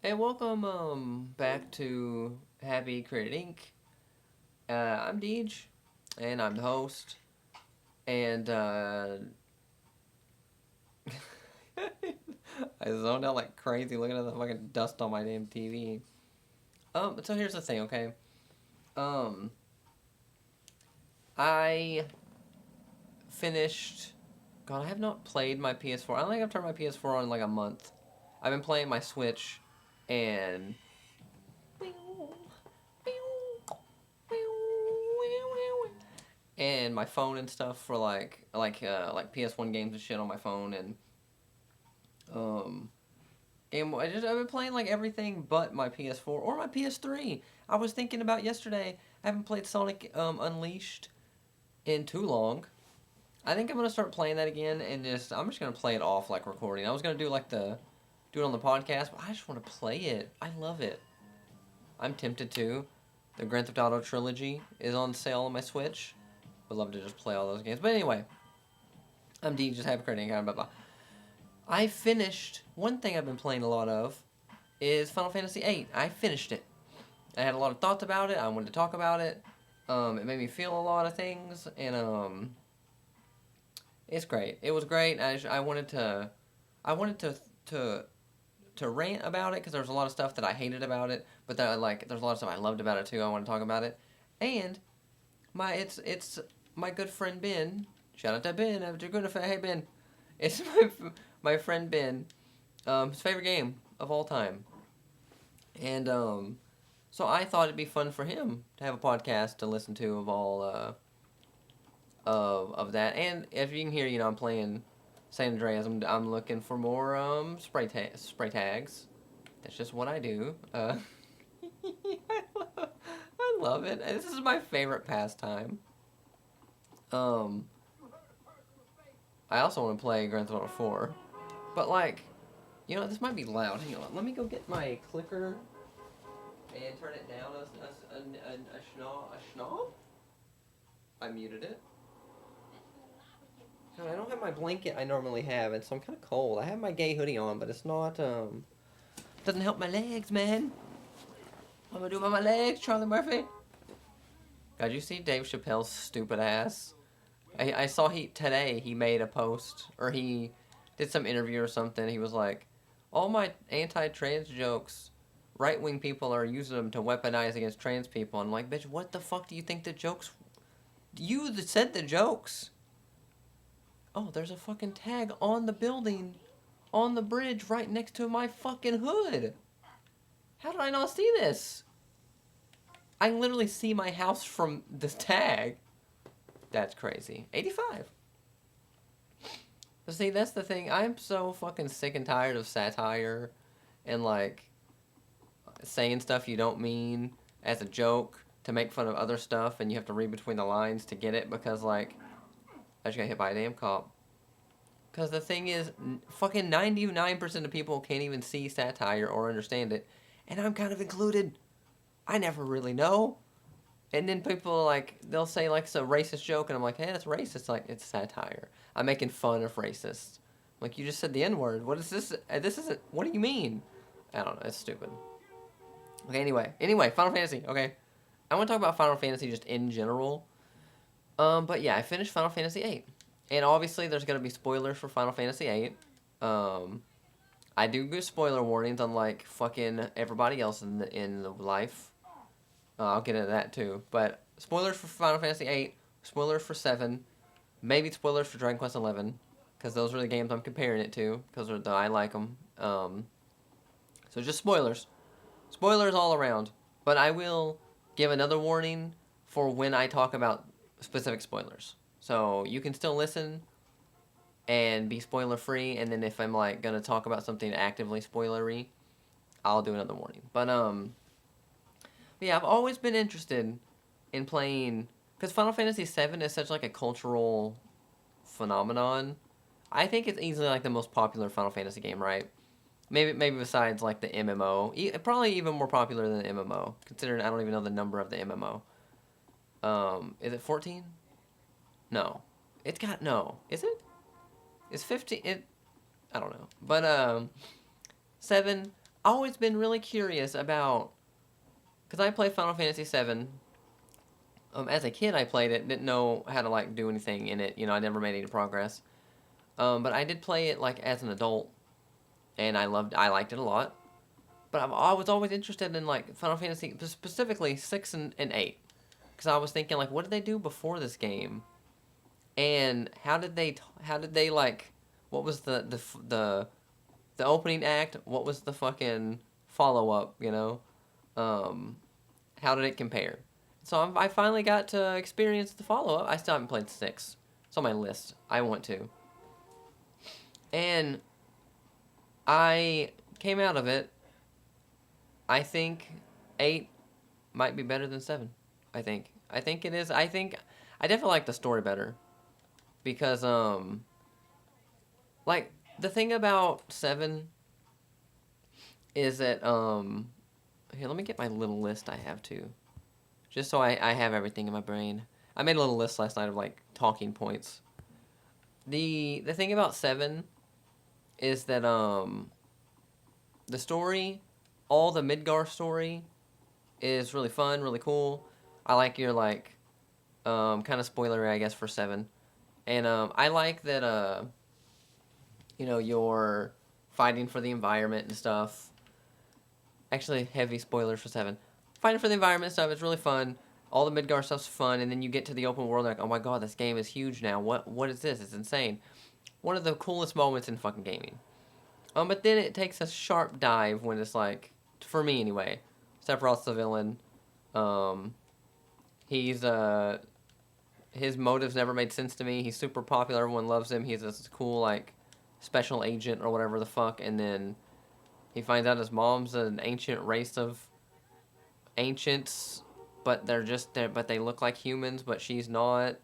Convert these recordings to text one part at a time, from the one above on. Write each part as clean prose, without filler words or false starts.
Hey, welcome back to Happy Credit Inc. I'm Deej, and I'm the host. And I zoned out like crazy looking at the fucking dust on my damn TV. So here's the thing, okay? Um, I finished. God, I have not played my PS4. I don't think I've turned my PS4 on in like a month. I've been playing my Switch, and my phone and stuff for like PS1 games and shit on my phone um I've been playing like everything but my PS4 or my PS3. I was thinking about yesterday. I haven't played Sonic Unleashed in too long. I think I'm gonna start playing that again and I'm just gonna play it off like recording. I was gonna do it on the podcast, but I just want to play it. I love it. I'm tempted to. The Grand Theft Auto trilogy is on sale on my Switch. Would love to just play all those games. But anyway, I'm D, just happy creating kind of blah blah. I finished one thing I've been playing a lot of is Final Fantasy VIII. I finished it. I had a lot of thoughts about it. I wanted to talk about it. It made me feel a lot of things, and it's great. It was great. I wanted to to rant about it because there's a lot of stuff that I hated about it, but that there's a lot of stuff I loved about it too. I want to talk about it, and it's my good friend Ben. Shout out to Ben. Hey Ben, it's my friend Ben. His favorite game of all time, and so I thought it'd be fun for him to have a podcast to listen to of all of that. And if you can hear, I'm playing San Andreas. I'm looking for more spray tags. That's just what I do. I love it. This is my favorite pastime. Um, I also want to play Grand Theft Auto 4, but this might be loud. Hang on, let me go get my clicker and turn it down a schnob. I muted it. God, I don't have my blanket I normally have, and so I'm kind of cold. I have my gay hoodie on, but it's not doesn't help my legs, man. What am I doing about my legs, Charlie Murphy? God, you see Dave Chappelle's stupid ass? I saw today he made a post, or he did some interview or something. He was like, all my anti-trans jokes, right-wing people are using them to weaponize against trans people. I'm like, bitch, what the fuck do you think the jokes? You said the jokes. Oh, there's a fucking tag on the building, on the bridge right next to my fucking hood. How did I not see this? I can literally see my house from this tag. That's crazy. 85. But see, that's the thing. I'm so fucking sick and tired of satire and saying stuff you don't mean as a joke to make fun of other stuff, and you have to read between the lines to get it because I just got hit by a damn cop. Because the thing is, fucking 99% of people can't even see satire or understand it, and I'm kind of included. I never really know. And then people they'll say it's a racist joke, and I'm like, hey, that's racist. Like, it's satire. I'm making fun of racists. Like, you just said the N word. What is this? This isn't. What do you mean? I don't know. It's stupid. Okay. Anyway, Final Fantasy. Okay, I want to talk about Final Fantasy just in general. But yeah, I finished Final Fantasy VIII, and obviously there's gonna be spoilers for Final Fantasy VIII. I do give spoiler warnings, unlike fucking everybody else in the life. I'll get into that too. But spoilers for Final Fantasy VIII, spoilers for 7, maybe spoilers for Dragon Quest 11, because those are the games I'm comparing it to, because I like them. So just spoilers. Spoilers all around. But I will give another warning for when I talk about specific spoilers. So you can still listen and be spoiler free, and then if I'm gonna talk about something actively spoilery, I'll do another warning. But yeah, I've always been interested in playing because Final Fantasy VII is such a cultural phenomenon. I think it's easily the most popular Final Fantasy game, right? Maybe besides the MMO, probably even more popular than the MMO. Considering I don't even know the number of the MMO. Is it 14? No, it's got no. Is it? It's 15. I don't know, but 7. always been really curious about, because I played Final Fantasy VII. As a kid, I played it, didn't know how to like do anything in it. You know, I never made any progress. But I did play it like as an adult, and I liked it a lot. But I was always interested in like Final Fantasy, specifically 6 and 8, because I was thinking like, what did they do before this game, and how did they like, what was the opening act? What was the fucking follow up? You know, um, how did it compare? So I finally got to experience the follow up. I still haven't played 6. It's on my list. I want to. And I came out of it. I think 8 might be better than 7. I think. I think it is. I think I definitely like the story better because like the thing about 7 is that here, let me get my little list I have too. Just so I have everything in my brain. I made a little list last night of like talking points. The thing about 7 is that the story, all the Midgar story is really fun, really cool. I like your like kind of spoilery, I guess, for 7. And I like that you know, you're fighting for the environment and stuff. Actually, heavy spoilers for 7. Fighting for the environment and stuff is really fun. All the Midgar stuff's fun, and then you get to the open world, like, oh my god, this game is huge now. What is this? It's insane. One of the coolest moments in fucking gaming. But then it takes a sharp dive when it's like, for me anyway, Sephiroth's the villain. Um, he's his motives never made sense to me. He's super popular, everyone loves him. He's this cool like special agent or whatever the fuck, and then he finds out his mom's an ancient race of ancients, but but they look like humans, but she's not,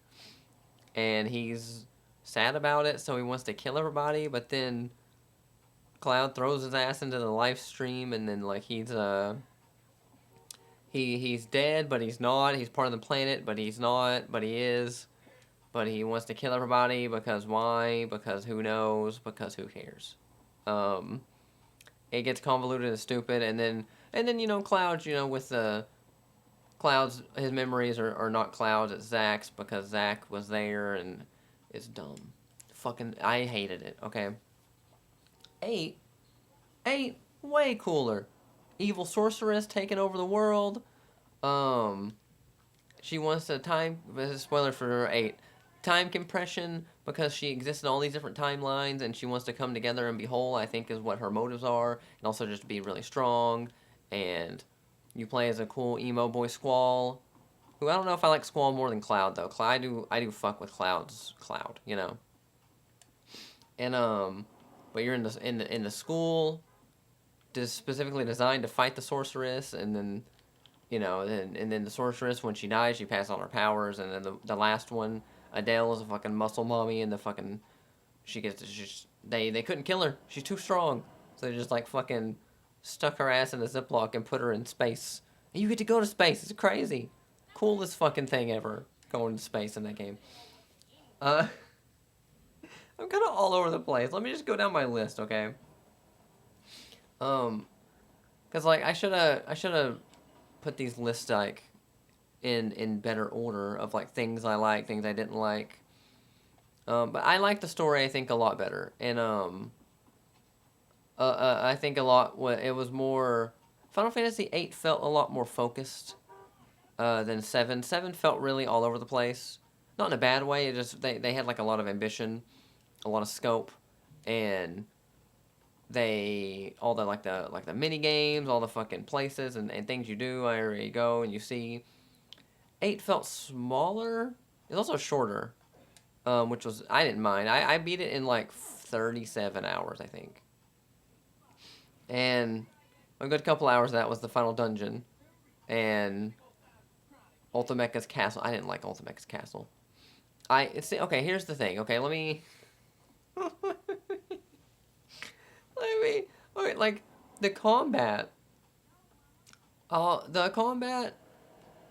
and he's sad about it, so he wants to kill everybody, but then Cloud throws his ass into the life stream, and then like he's dead, but he's not. He's part of the planet, but he's not. But he is. But he wants to kill everybody because why? Because who knows? Because who cares? Um, it gets convoluted and stupid, and then you know Cloud, you know with the Cloud's his memories are not Cloud's, it's Zack's because Zack was there and it's dumb. Fucking I hated it. Okay. 8 8 way cooler. Evil sorceress taking over the world. Um, she wants to time. This is spoiler for 8. Time compression because she exists in all these different timelines and she wants to come together and be whole. I think is what her motives are, and also just be really strong. And you play as a cool emo boy Squall, who I don't know if I like Squall more than Cloud though. I do fuck with Cloud, you know. And but you're in the school, specifically designed to fight the sorceress, and then you know, and then the sorceress, when she dies, she passes on her powers, and then the last one, Adele is a fucking muscle mommy, and the fucking she gets just they couldn't kill her, she's too strong, so they just like fucking stuck her ass in a ziploc and put her in space. And you get to go to space, it's crazy, coolest fucking thing ever, going to space in that game. Uh, I'm kind of all over the place. Let me just go down my list, okay? Um, cause like I should have put these lists like in better order of like things I like, things I didn't like. But I like the story I think a lot better, and I think a lot. It was more Final Fantasy VIII felt a lot more focused than 7. 7 felt really all over the place, not in a bad way. It just they had like a lot of ambition, a lot of scope, and they all the like the mini games, all the fucking places and things you do, where you go and you see. 8 felt smaller. It's also shorter, which was I didn't mind. I beat it in like 37 hours, I think, and a good couple hours of that was the final dungeon, and Ultimeca's castle. I didn't like Ultimeca's castle. See. Okay, here's the thing. Okay, let me. Okay, like the combat. The combat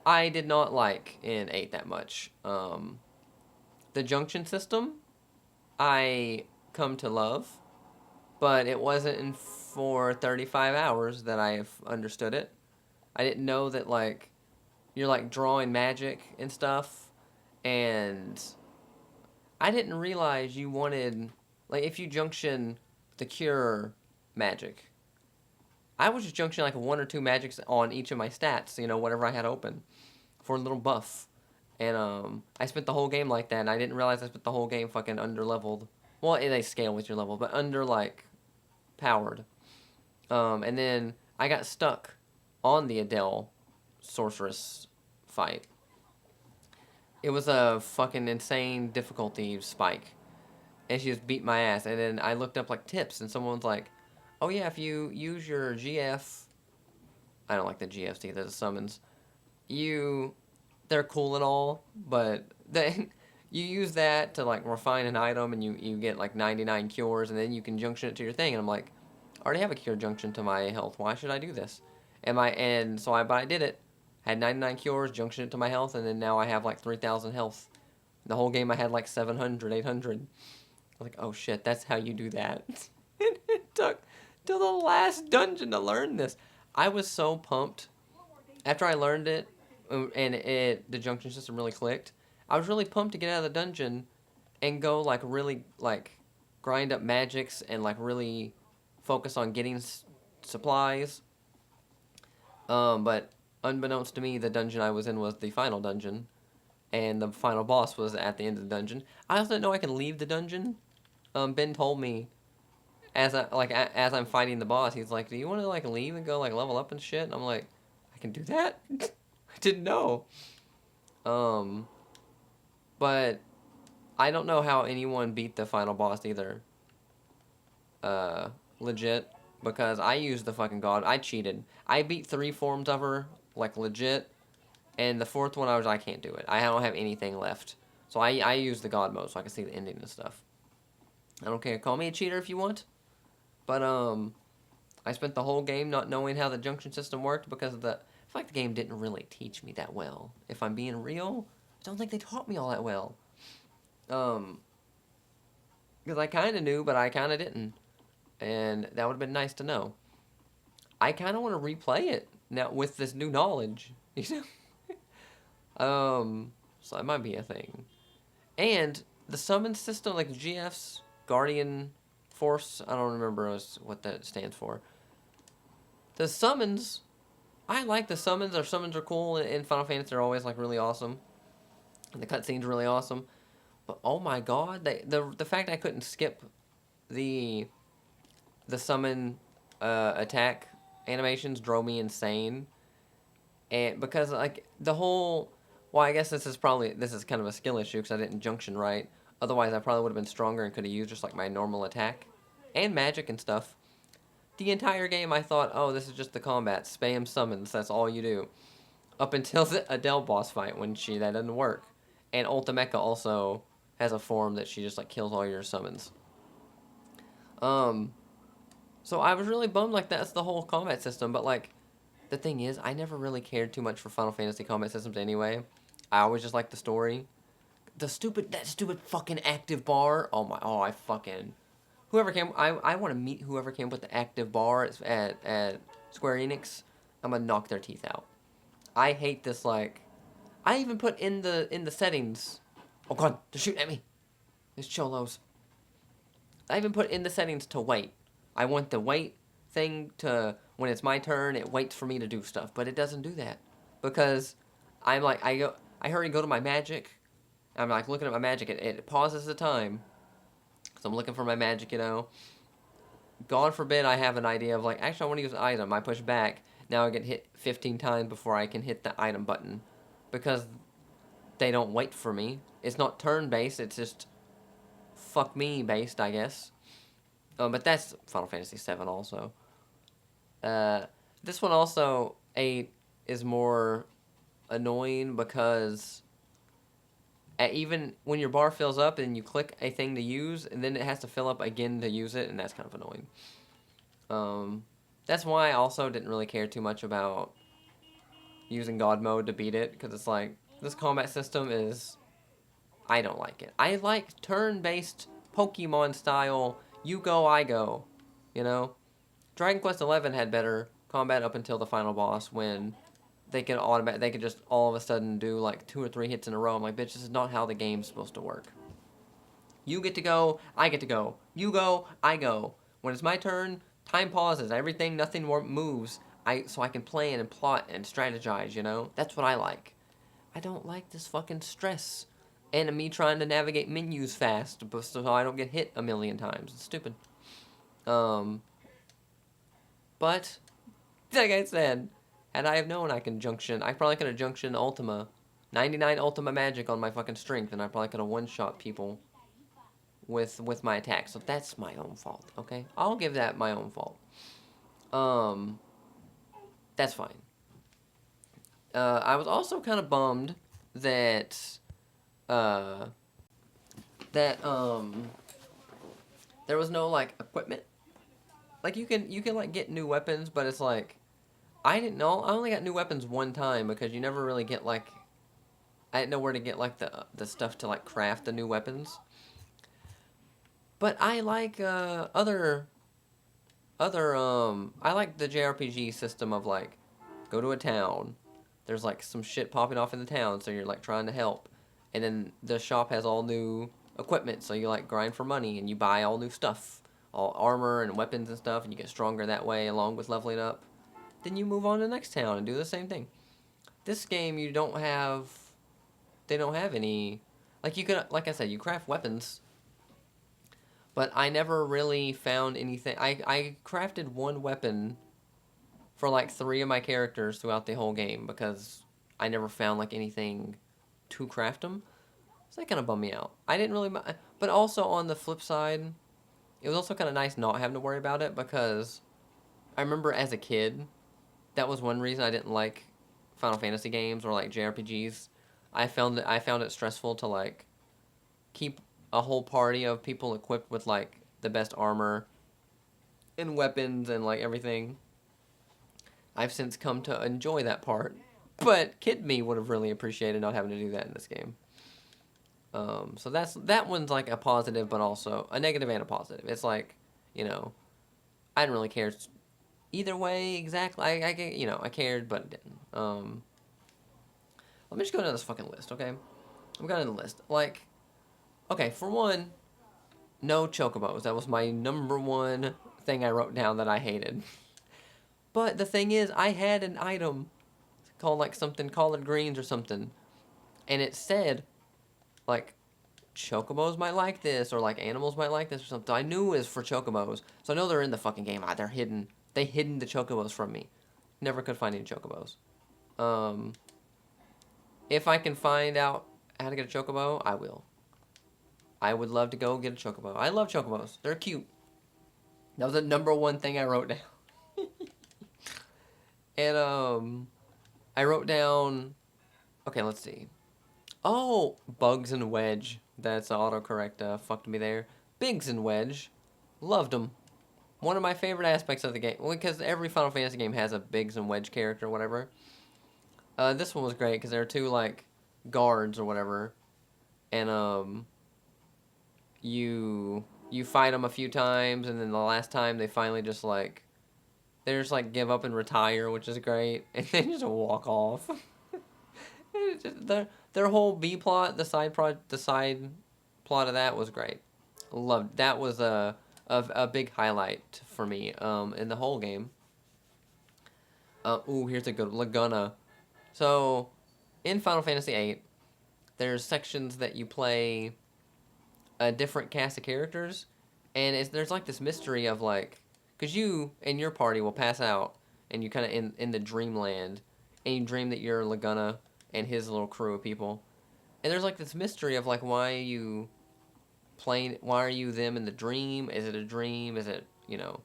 I did not like in 8 that much. The junction system I come to love, but it wasn't in for 35 hours that I've understood it. I didn't know that, like, you're, like, drawing magic and stuff, and I didn't realize you wanted, like, if you junction the cure magic, I was just junctioning, like, one or two magics on each of my stats, you know, whatever I had open, for a little buff. And, I spent the whole game like that, and I didn't realize I spent the whole game fucking under-leveled. Well, they scale with your level, but under, like, powered. And then I got stuck on the Adele sorceress fight. It was a fucking insane difficulty spike, and she just beat my ass. And then I looked up like tips, and someone's like, "Oh yeah, if you use your GF, I don't like the GFs either, the summons. They're cool and all, but you use that to like refine an item, and you get like 99 cures, and then you can junction it to your thing." And I'm like, I already have a cure junction to my health. Why should I do this? But I did it. Had 99 cures, junction it to my health, and then now I have like 3,000 health. The whole game I had like 700, 800. I was like, oh shit, that's how you do that. It took till the last dungeon to learn this. I was so pumped. After I learned it, and the junction system really clicked, I was really pumped to get out of the dungeon and go like really like grind up magics and like really focus on getting supplies. But unbeknownst to me, the dungeon I was in was the final dungeon, and the final boss was at the end of the dungeon. I also didn't know I can leave the dungeon. Ben told me as I'm fighting the boss, he's like, "Do you want to like leave and go like level up and shit?" And I'm like, "I can do that." I didn't know. But I don't know how anyone beat the final boss either. Legit, because I used the fucking god. I cheated. I beat 3 forms of her, like legit, and the 4th one I can't do it. I don't have anything left. So I used the god mode so I can see the ending and stuff. I don't care. Call me a cheater if you want. But I spent the whole game not knowing how the junction system worked because I feel like the game didn't really teach me that well. If I'm being real, I don't think they taught me all that well. Because I kind of knew, but I kind of didn't. And that would have been nice to know. I kind of want to replay it now with this new knowledge. You know? So that might be a thing. And the summon system, like GF's Guardian Force, I don't remember what that stands for. The summons, I like the summons. Our summons are cool in Final Fantasy. They're always like really awesome. And the cutscenes are really awesome. But oh my god, the fact I couldn't skip the summon attack animations drove me insane. And because like the whole, well, I guess this is kind of a skill issue because I didn't junction right. Otherwise, I probably would have been stronger and could have used just like my normal attack and magic and stuff. The entire game, I thought, oh, this is just the combat. Spam summons. That's all you do. Up until the Adele boss fight when that doesn't work. And Ultimecha also has a form that she just like kills all your summons. So I was really bummed like that's the whole combat system. But like, the thing is, I never really cared too much for Final Fantasy combat systems anyway. I always just liked the story. That stupid fucking active bar. I fucking... Whoever came... I want to meet whoever came up with the active bar at Square Enix. I'm gonna knock their teeth out. I hate this, like... I even put in the settings... Oh god, they're shooting at me. It's cholos. I even put in the settings to wait. I want the wait thing to... When it's my turn, it waits for me to do stuff. But it doesn't do that. Because I'm like... I hurry and go to my magic... I'm like looking at my magic. It pauses the time. So I'm looking for my magic, you know. God forbid I have an idea of like, actually I want to use an item. I push back. Now I get hit 15 times before I can hit the item button. Because they don't wait for me. It's not turn-based. It's just fuck me based, I guess. But that's Final Fantasy VII also. This one also, 8, is more annoying because... even when your bar fills up and you click a thing to use, and then it has to fill up again to use it, and that's kind of annoying. That's why I also didn't really care too much about using God mode to beat it, because it's like, this combat system is... I don't like it. I like turn-based Pokemon style, you go, I go, you know? Dragon Quest XI had better combat up until the final boss when they could just all of a sudden do like 2 or 3 hits in a row. I'm like, bitch, this is not how the game's supposed to work. You get to go, I get to go. You go, I go. When it's my turn, time pauses. Everything, nothing more moves. So I can plan and plot and strategize, you know? That's what I like. I don't like this fucking stress. And me trying to navigate menus fast so I don't get hit a million times. It's stupid. But, like I said, had I have known I probably could have junction Ultima. 99 Ultima magic on my fucking strength, and I probably could have one-shot people with my attack. So that's my own fault, okay? I'll give that my own fault. That's fine. I was also kind of bummed that there was no like equipment. Like you can like get new weapons, but it's like I didn't know. I only got new weapons one time because you never really get like I didn't know where to get like the stuff to like craft the new weapons. But I like other I like the JRPG system of like go to a town. There's like some shit popping off in the town, so you're like trying to help. And then the shop has all new equipment, so you like grind for money and you buy all new stuff, all armor and weapons and stuff, and you get stronger that way along with leveling up. Then you move on to the next town and do the same thing. This game they don't have any, like you could, like I said, you craft weapons, but I never really found anything. I crafted one weapon for like 3 of my characters throughout the whole game because I never found like anything to craft them. So that kind of bummed me out. I didn't really, but also on the flip side, it was also kind of nice not having to worry about it because I remember as a kid, that was one reason I didn't like Final Fantasy games or like JRPGs. I found it stressful to like keep a whole party of people equipped with like the best armor and weapons and like everything. I've since come to enjoy that part, but kid me would have really appreciated not having to do that in this game. So that one's like a positive, but also a negative and a positive. It's like, you know, I didn't really care either way exactly. I cared, but didn't. Let me just go down this fucking list, okay? I'm going to the list. Like, okay, for one, no chocobos. That was my number one thing I wrote down that I hated. But the thing is, I had an item called like something collard greens or something, and it said like chocobos might like this or like animals might like this or something. I knew it was for chocobos, so I know they're in the fucking game. They're hidden. They hidden the chocobos from me. Never could find any chocobos. If I can find out how to get a chocobo, I will. I would love to go get a chocobo. I love chocobos. They're cute. That was the number one thing I wrote down. And I wrote down. Okay, let's see. Oh, Bugs and Wedge. That's autocorrect. Fucked me there. Biggs and Wedge. Loved them. One of my favorite aspects of the game. Well, because every Final Fantasy game has a Biggs and Wedge character or whatever. This one was great because there are 2 like guards or whatever, and you fight them a few times, and then the last time they finally just like give up and retire, which is great, and then just walk off. Their whole B plot, the side plot of that was great. Loved that was a big highlight for me in the whole game. Here's a good Laguna. So, in Final Fantasy VIII, there's sections that you play a different cast of characters, and there's like this mystery of like, because you and your party will pass out, and you kind of in the dreamland, and you dream that you're Laguna and his little crew of people, and there's like this mystery of like why are you them in the dream? Is it a dream? Is it, you know,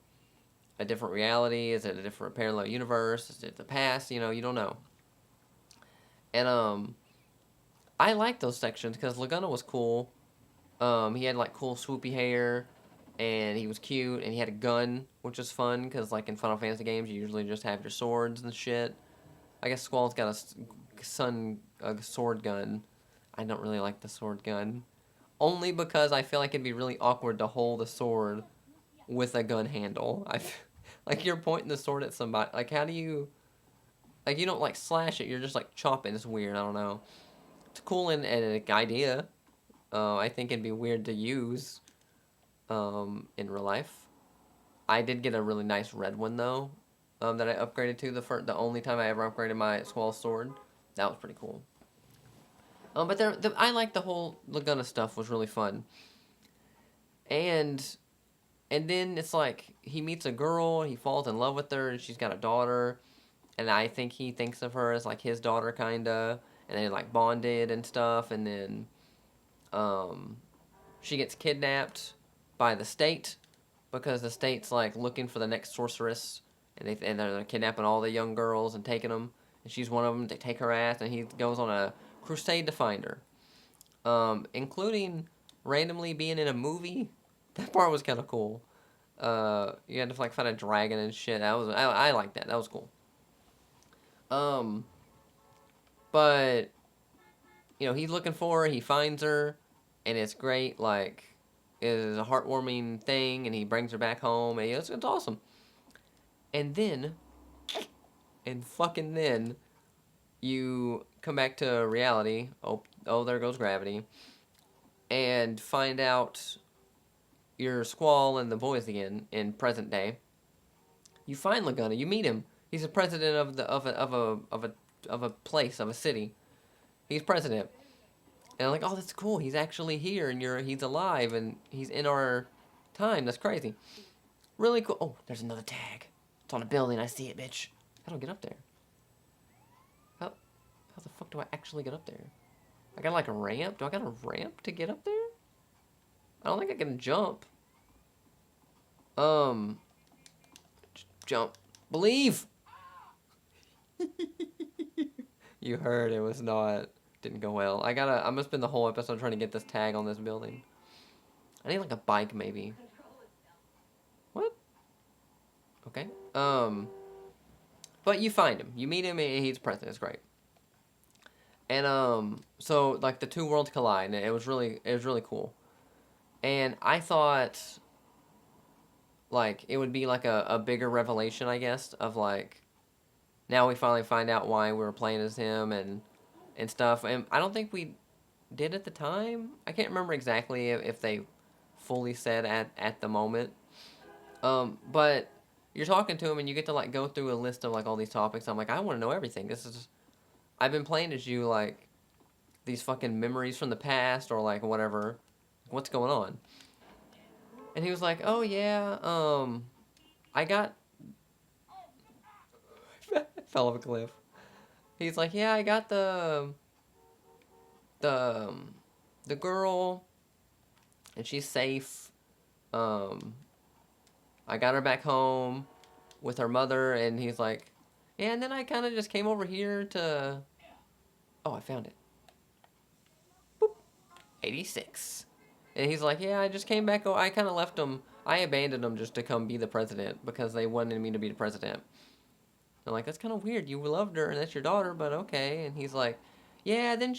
a different reality? Is it a different parallel universe? Is it the past? You know, you don't know. And I like those sections because Laguna was cool. He had like cool swoopy hair, and he was cute, and he had a gun, which was fun because like in Final Fantasy games, you usually just have your swords and shit. I guess Squall's got a sword gun. I don't really like the sword gun, only because I feel like it'd be really awkward to hold a sword with a gun handle. Like you're pointing the sword at somebody. Like how do you? Like you don't like slash it. You're just like chopping. It's weird. I don't know. It's cool and an idea. I think it'd be weird to use in real life. I did get a really nice red one though, that I upgraded to the only time I ever upgraded my Squall sword. That was pretty cool. But I like the whole Laguna stuff was really fun. And then it's like he meets a girl, he falls in love with her, and she's got a daughter, and I think he thinks of her as like his daughter kinda, and they like bonded and stuff, and then um, she gets kidnapped by the state because the state's like looking for the next sorceress, and they're kidnapping all the young girls and taking them, and she's one of them. They take her ass, and he goes on a crusade to find her, including randomly being in a movie. That part was kind of cool. You had to like find a dragon and shit. I like that. That was cool. Um, but he's looking for her. He finds her, and it's great. Like, it is a heartwarming thing, and he brings her back home, and it's awesome. And then, then, you come back to reality. Oh, there goes gravity, and find out you're Squall and the boys again in present day. You find Laguna. You meet him. He's the president of a place, of a city. He's president. And I'm like, oh, that's cool. He's actually here, and he's alive, and he's in our time. That's crazy. Really cool. Oh, there's another tag. It's on a building. I see it, bitch. How do I get up there? How the fuck do I actually get up there? I got like a ramp? Do I got a ramp to get up there? I don't think I can jump. Jump. Believe! You heard it was not... Didn't go well. I'm gonna spend the whole episode trying to get this tag on this building. I need like a bike maybe. What? Okay. But you find him. You meet him and he's president. It's great. And so like the two worlds collide, and it was really cool. And I thought like it would be like a bigger revelation, I guess, of like now we finally find out why we were playing as him and stuff. And I don't think we did at the time. I can't remember exactly if they fully said at the moment. But you're talking to him and you get to like go through a list of like all these topics. I'm like, I want to know everything. I've been playing as you like these fucking memories from the past or like whatever. What's going on? And he was like, oh yeah, I got fell off a cliff. He's like, yeah, I got the girl, and she's safe. I got her back home with her mother, and he's like, yeah, and then I kind of just came over here to... Oh, I found it. Boop. 86. And he's like, yeah, I just came back. I kind of left them. I abandoned them just to come be the president because they wanted me to be the president. I'm like, that's kind of weird. You loved her, and that's your daughter, but okay. And he's like, yeah, then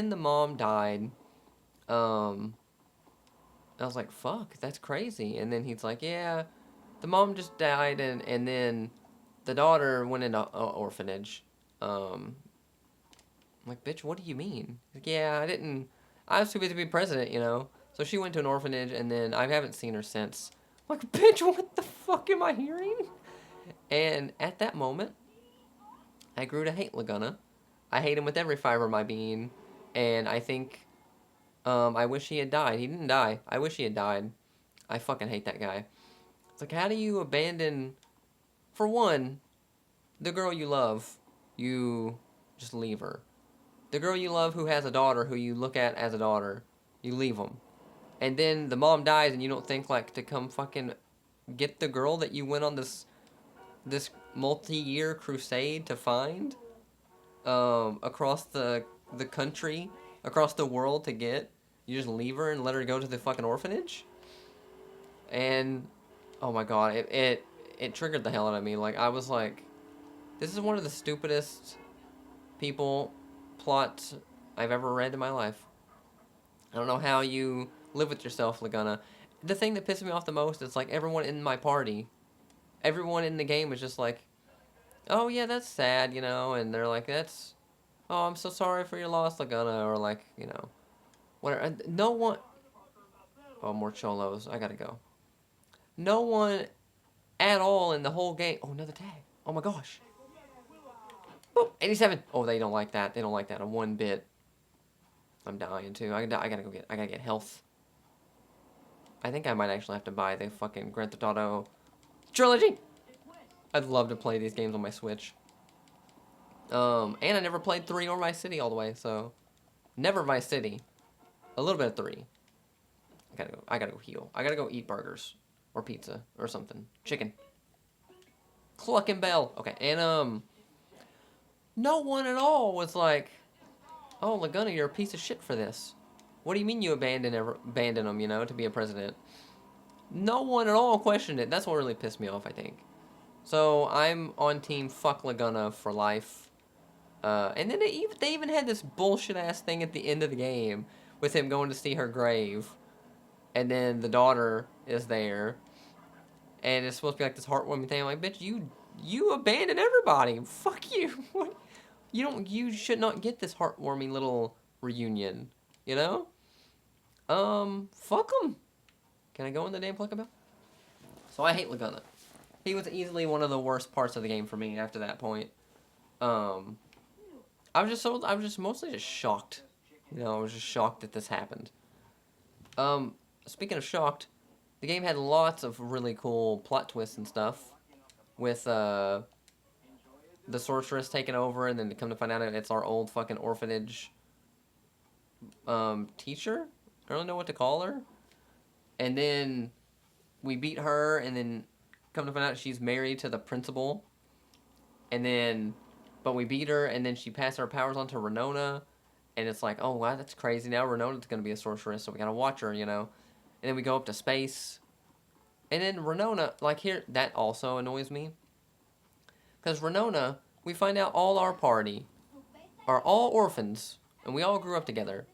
the mom died. I was like, fuck, that's crazy. And then he's like, yeah, the mom just died, and then the daughter went into orphanage. I'm like, bitch, what do you mean? Like, yeah, I was too busy to be president, So she went to an orphanage, and then I haven't seen her since. I'm like, bitch, what the fuck am I hearing? And at that moment, I grew to hate Laguna. I hate him with every fiber of my being, and I think I wish he had died. He didn't die. I wish he had died. I fucking hate that guy. It's like, how do you abandon, for one, the girl you love, you just leave her. The girl you love who has a daughter, who you look at as a daughter, you leave them. And then the mom dies and you don't think, like, to come fucking get the girl that you went on this multi-year crusade to find across the country, across the world to get. You just leave her and let her go to the fucking orphanage? And, oh my god, it triggered the hell out of me. Like, I was like, this is one of the stupidest plots I've ever read in my life. I don't know how you live with yourself, Laguna. The thing that pisses me off the most is, like, everyone in my party, everyone in the game was just like, oh yeah, that's sad, you know, and they're like, that's, oh, I'm so sorry for your loss, Laguna, or like, you know, whatever. And no one, oh, more cholos, I gotta go. No one at all in the whole game. Oh, another tag. Oh my gosh. Oh, 87. Oh, they don't like that. They don't like that a one bit. I'm dying too. I gotta get health. I think I might actually have to buy the fucking Grand Theft Auto trilogy. I'd love to play these games on my Switch. And I never played 3 or Vice City all the way, so never Vice City. A little bit of 3. I gotta go heal. I gotta go eat burgers or pizza or something. Chicken. Clucking bell. Okay, and no one at all was like, "Oh, Laguna, you're a piece of shit for this. What do you mean you abandon him, you know, to be a president?" No one at all questioned it. That's what really pissed me off, I think. So I'm on team fuck Laguna for life. And then they even had this bullshit ass thing at the end of the game with him going to see her grave, and then the daughter is there, and it's supposed to be like this heartwarming thing. I'm like, bitch, you abandoned everybody. Fuck you. You should not get this heartwarming little reunion. You know? Fuck him. Can I go in the damn Pluck Bell? So I hate Laguna. He was easily one of the worst parts of the game for me after that point. I was just mostly just shocked. You know, I was just shocked that this happened. Speaking of shocked, the game had lots of really cool plot twists and stuff with the sorceress taking over, and then to come to find out it's our old fucking orphanage teacher. I don't really know what to call her. And then we beat her, and then come to find out she's married to the principal. And then, but we beat her, and then she passed her powers on to Renona. And it's like, oh, wow, that's crazy. Now Renona's going to be a sorceress, so we got to watch her, you know. And then we go up to space. And then Renona, like here, that also annoys me. Because Renona, we find out all our party are all orphans, and we all grew up together.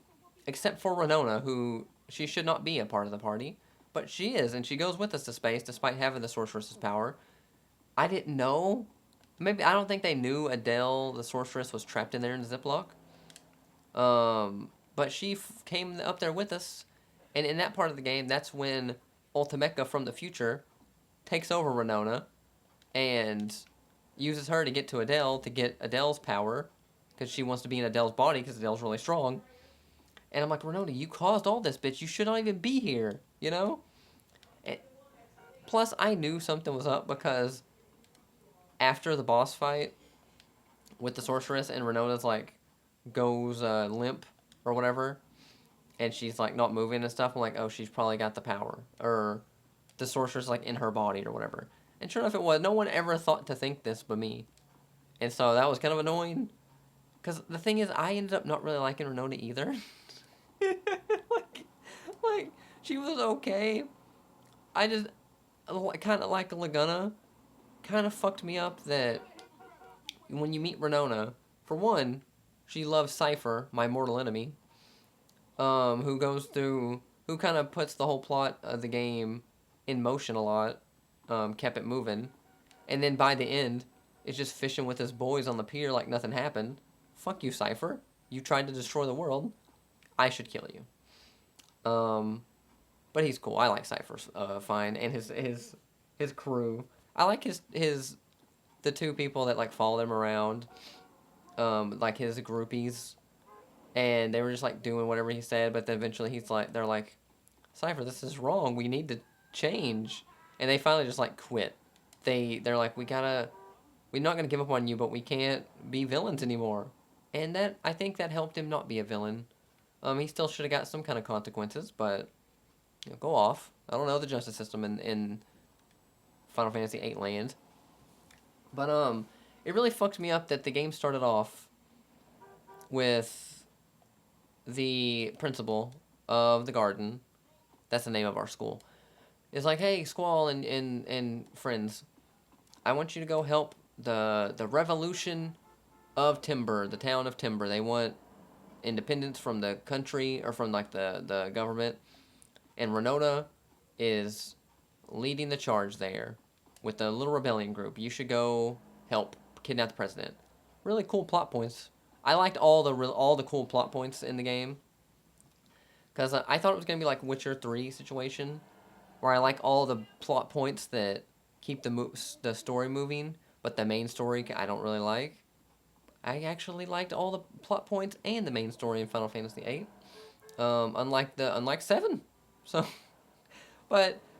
Except for Renona, who, she should not be a part of the party. But she is, and she goes with us to space despite having the sorceress's power. I didn't know. Maybe, I don't think they knew Adele, the sorceress, was trapped in there in the Ziploc. But she came up there with us, and in that part of the game, that's when Ultimeca from the future takes over Renona and uses her to get to Adele to get Adele's power, because she wants to be in Adele's body because Adele's really strong. And I'm like, Renona, you caused all this, bitch. You should not even be here, you know? And plus, I knew something was up because after the boss fight with the sorceress and Renona's like goes limp or whatever, and she's like not moving and stuff, I'm like, oh, she's probably got the power, or the sorceress like in her body or whatever. And sure enough, it was. No one ever thought to think this but me, and so that was kind of annoying. Because the thing is, I ended up not really liking Renona either. like she was okay. I just kind of like Laguna. Kind of fucked me up that when you meet Renona, for one, she loves Cypher, my mortal enemy, who kind of puts the whole plot of the game in motion a lot, kept it moving, and then by the end, is just fishing with his boys on the pier like nothing happened. Fuck you, Cypher. You tried to destroy the world. I should kill you. But he's cool. I like Cypher fine, and his crew. I like the two people that like follow him around, like his groupies, and they were just like doing whatever he said. But then eventually they're like, Cypher, this is wrong. We need to change, and they finally just like quit. They're like, we're not gonna give up on you, but we can't be villains anymore. And that, I think that helped him not be a villain. He still should have got some kind of consequences, but you know, go off. I don't know the justice system in Final Fantasy VIII land. But it really fucked me up that the game started off with the principal of the garden. That's the name of our school. It's like, hey, Squall and friends, I want you to go help the revolution of Timber, the town of Timber. They want independence from the country, or from like the government. And Renona is leading the charge there. with a little rebellion group. You should go help kidnap the president. Really cool plot points. I liked all the cool plot points in the game because I thought it was gonna be like Witcher 3 situation, where I like all the plot points that keep the story moving, but the main story I don't really like. I actually liked all the plot points and the main story in Final Fantasy VIII. Unlike 7. So,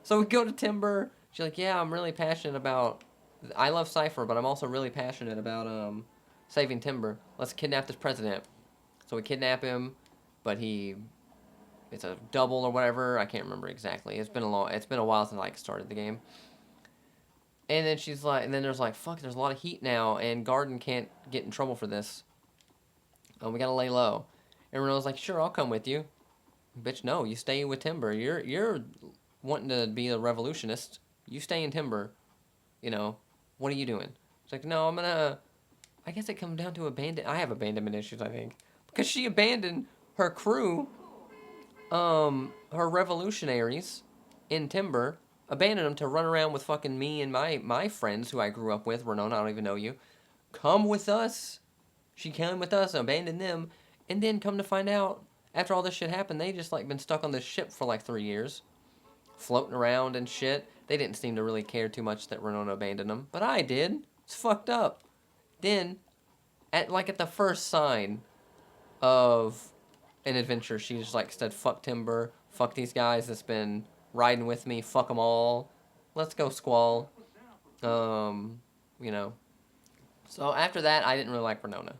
so we go to Timber. She's like, yeah, I'm really passionate about. I love Cypher, but I'm also really passionate about saving Timber. Let's kidnap this president. So we kidnap him, but it's a double or whatever. I can't remember exactly. It's been a while since I started the game. And then she's like, and then there's like, fuck, there's a lot of heat now, and Garden can't get in trouble for this. We gotta lay low. And Renault's like, sure, I'll come with you. Bitch, no, you stay with Timber. You're wanting to be a revolutionist. You stay in Timber. You know, what are you doing? It's like, no, I guess it comes down to I have abandonment issues, I think. Because she abandoned her crew, her revolutionaries in Timber, abandoned them to run around with fucking me and my friends who I grew up with. Renona, I don't even know you. Come with us. She came with us, abandoned them, and then come to find out, after all this shit happened, they just been stuck on this ship for 3 years, floating around and shit. They didn't seem to really care too much that Renona abandoned them, but I did. It's fucked up. Then, at the first sign of an adventure, she just said, fuck Timber, fuck these guys that's been riding with me, fuck them all. Let's go, Squall. You know. So after that, I didn't really like Renona.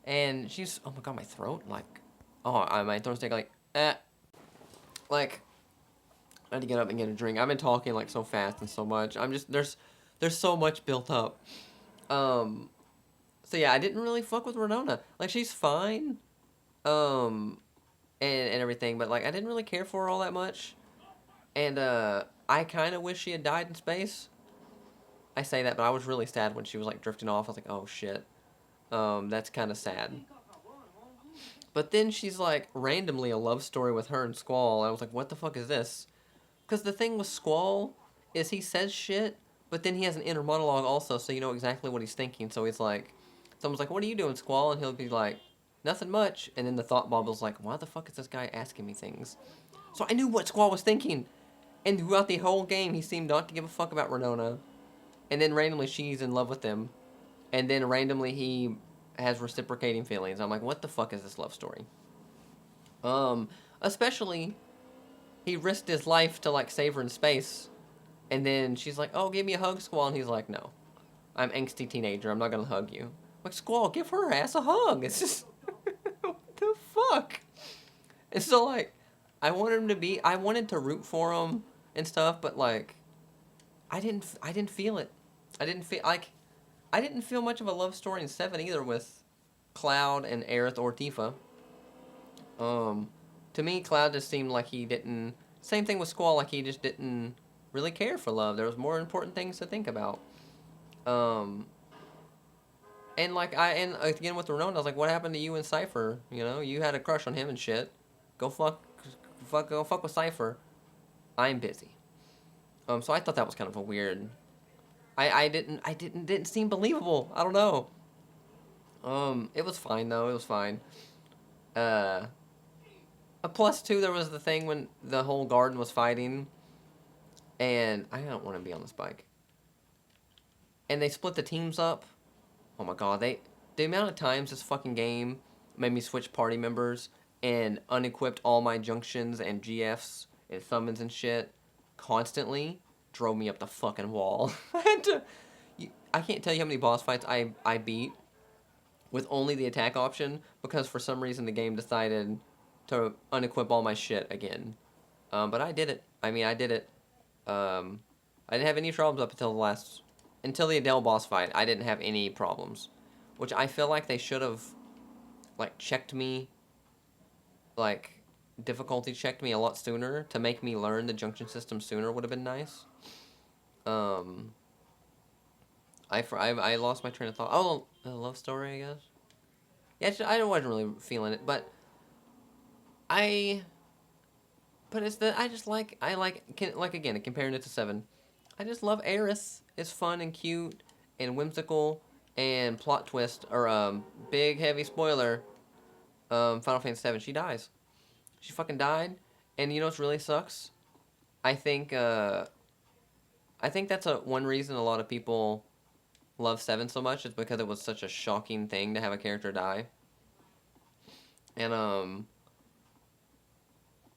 And she's, oh my god, my throat, my throat's taking I had to get up and get a drink. I've been talking so fast and so much. I'm just, there's so much built up. So yeah, I didn't really fuck with Renona. She's fine. And everything, but I didn't really care for her all that much. And I kind of wish she had died in space. I say that, but I was really sad when she was drifting off. I was like, oh shit. That's kind of sad. But then she's randomly a love story with her and Squall. I was like, what the fuck is this? Because the thing with Squall is he says shit, but then he has an inner monologue also, so you know exactly what he's thinking. So he's someone's like, what are you doing, Squall? And he'll be like, nothing much. And then the thought bubble's like, why the fuck is this guy asking me things? So I knew what Squall was thinking. And throughout the whole game, he seemed not to give a fuck about Renona. And then randomly, she's in love with him. And then randomly, he has reciprocating feelings. I'm like, what the fuck is this love story? Especially, he risked his life to save her in space. And then she's like, oh, give me a hug, Squall. And he's like, no. I'm angsty teenager. I'm not gonna hug you. I'm like, Squall, give her ass a hug. It's just, what the fuck? And so, I wanted to root for him and stuff, but, I didn't feel it. I didn't feel much of a love story in 7 either with Cloud and Aerith or Tifa. To me, Cloud just seemed like he didn't... Same thing with Squall, he just didn't really care for love. There was more important things to think about. And again with Renona, I was like, what happened to you and Cypher? You know, you had a crush on him and shit. Go fuck with Cypher. I'm busy. So I thought that was kind of a weird... I didn't seem believable. I don't know. It was fine though. It was fine. A plus 2, there was the thing when the whole garden was fighting, and I don't want to be on this bike. And they split the teams up. Oh my god, the amount of times this fucking game made me switch party members and unequipped all my junctions and GFs and summons and shit constantly drove me up the fucking wall. I can't tell you how many boss fights I beat with only the attack option because for some reason the game decided to unequip all my shit again. But I did it. I did it. I didn't have any problems up until the Adele boss fight. I didn't have any problems, which I feel like they should have checked me, difficulty checked me a lot sooner to make me learn the junction system sooner would have been nice. I lost my train of thought. Oh, a love story, I guess. Yeah, I wasn't really feeling it, but it's that I like again comparing it to 7. I just love Eris. It's fun and cute and whimsical and plot twist or big heavy spoiler. Final Fantasy VII. She dies. She fucking died. And you know what really sucks? I think I think that's one reason a lot of people love Seven so much is because it was such a shocking thing to have a character die. And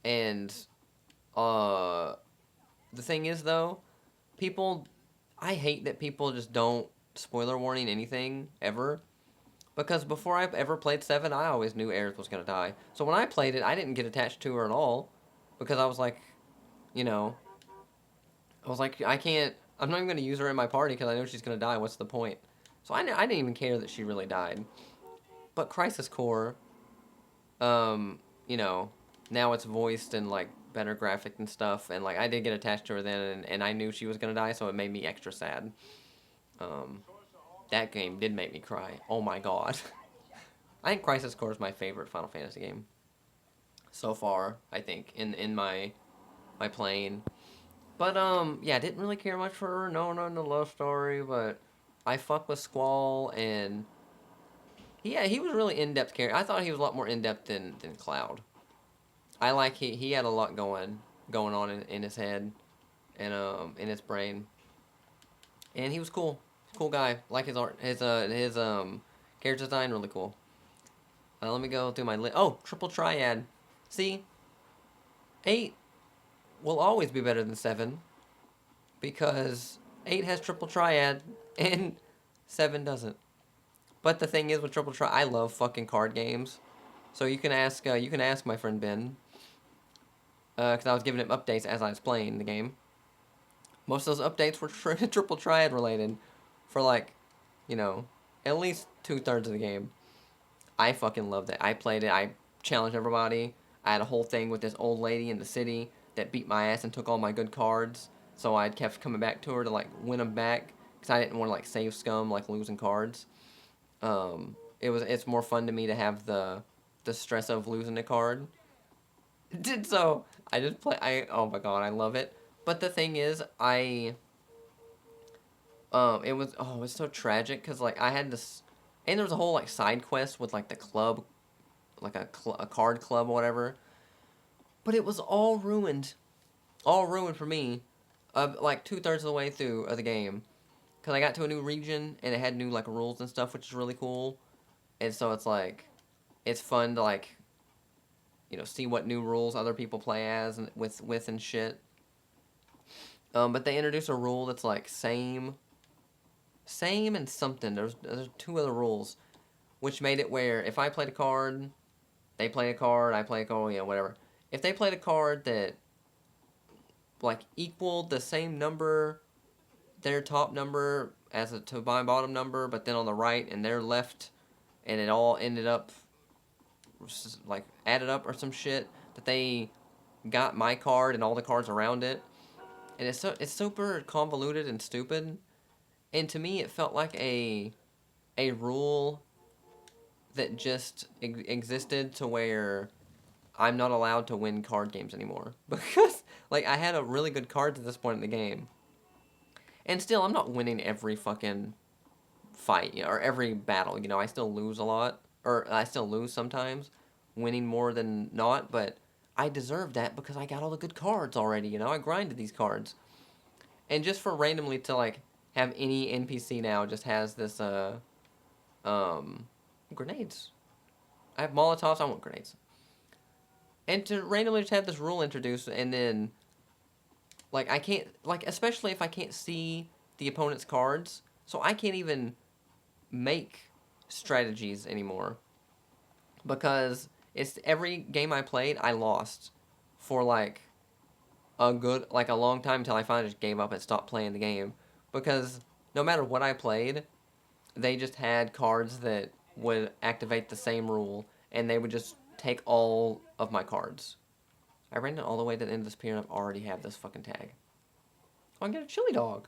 and uh the thing is though, people I hate that people just don't spoiler warning anything ever. Because before I ever played 7, I always knew Aerith was going to die. So when I played it, I didn't get attached to her at all. Because I was like, you know, I was like, I'm not even going to use her in my party because I know she's going to die. What's the point? So I didn't even care that she really died. But Crisis Core, you know, now it's voiced and like better graphic and stuff. And like I did get attached to her then and I knew she was going to die. So it made me extra sad. Um, that game did make me cry. Oh my god. I think Crisis Core is my favorite Final Fantasy game so far. I think in my playing, but yeah, I didn't really care much for her. No, not in the love story, but I fuck with Squall and yeah, he was really in depth character. I thought he was a lot more in depth than Cloud. I like he had a lot going on in his head and in his brain, and he was cool. Cool guy. Like his art, his character design really cool. Let me go through my list. Oh, triple triad. See, 8 will always be better than 7 because 8 has triple triad and 7 doesn't. But the thing is with triple triad, I love fucking card games. So you can ask my friend Ben because I was giving him updates as I was playing the game. Most of those updates were triple triad related for like, you know, at least 2/3 of the game. I fucking loved it. I played it. I challenged everybody. I had a whole thing with this old lady in the city that beat my ass and took all my good cards. So I kept coming back to her to like win them back because I didn't want to like save scum like losing cards. It's more fun to me to have the stress of losing a card. Did so I just play. I oh my god, I love it. But the thing is, it was so tragic because like I had this, and there was a whole like side quest with like the club, like a card club or whatever. But it was all ruined for me, like 2/3 of the way through of the game, because I got to a new region and it had new like rules and stuff, which is really cool. And so it's like, it's fun to like, you know, see what new rules other people play as and with and shit. But they introduced a rule that's like same and something. There's two other rules, which made it where if I played a card, they play a card, I play a card, you know, whatever. If they played a card that like equaled the same number, their top number as a to my bottom number, but then on the right and their left, and it all ended up like added up or some shit that they got my card and all the cards around it, and it's super convoluted and stupid. And to me, it felt like a rule that just existed to where I'm not allowed to win card games anymore because like I had a really good cards at this point in the game, and still I'm not winning every fucking fight, you know, or every battle. You know, I still lose a lot, or I still lose sometimes, winning more than not. But I deserve that because I got all the good cards already. You know, I grinded these cards, and just for randomly to like have any NPC now just has this um grenades. I have Molotovs. I want grenades. And to randomly just have this rule introduced, and then like I can't like especially if I can't see the opponent's cards, so I can't even make strategies anymore because it's every game I played I lost for like a long time until I finally just gave up and stopped playing the game because no matter what I played, they just had cards that would activate the same rule and they would just take all of my cards. I ran it all the way to the end of this pier and I already have this fucking tag. Oh, I can get a chili dog.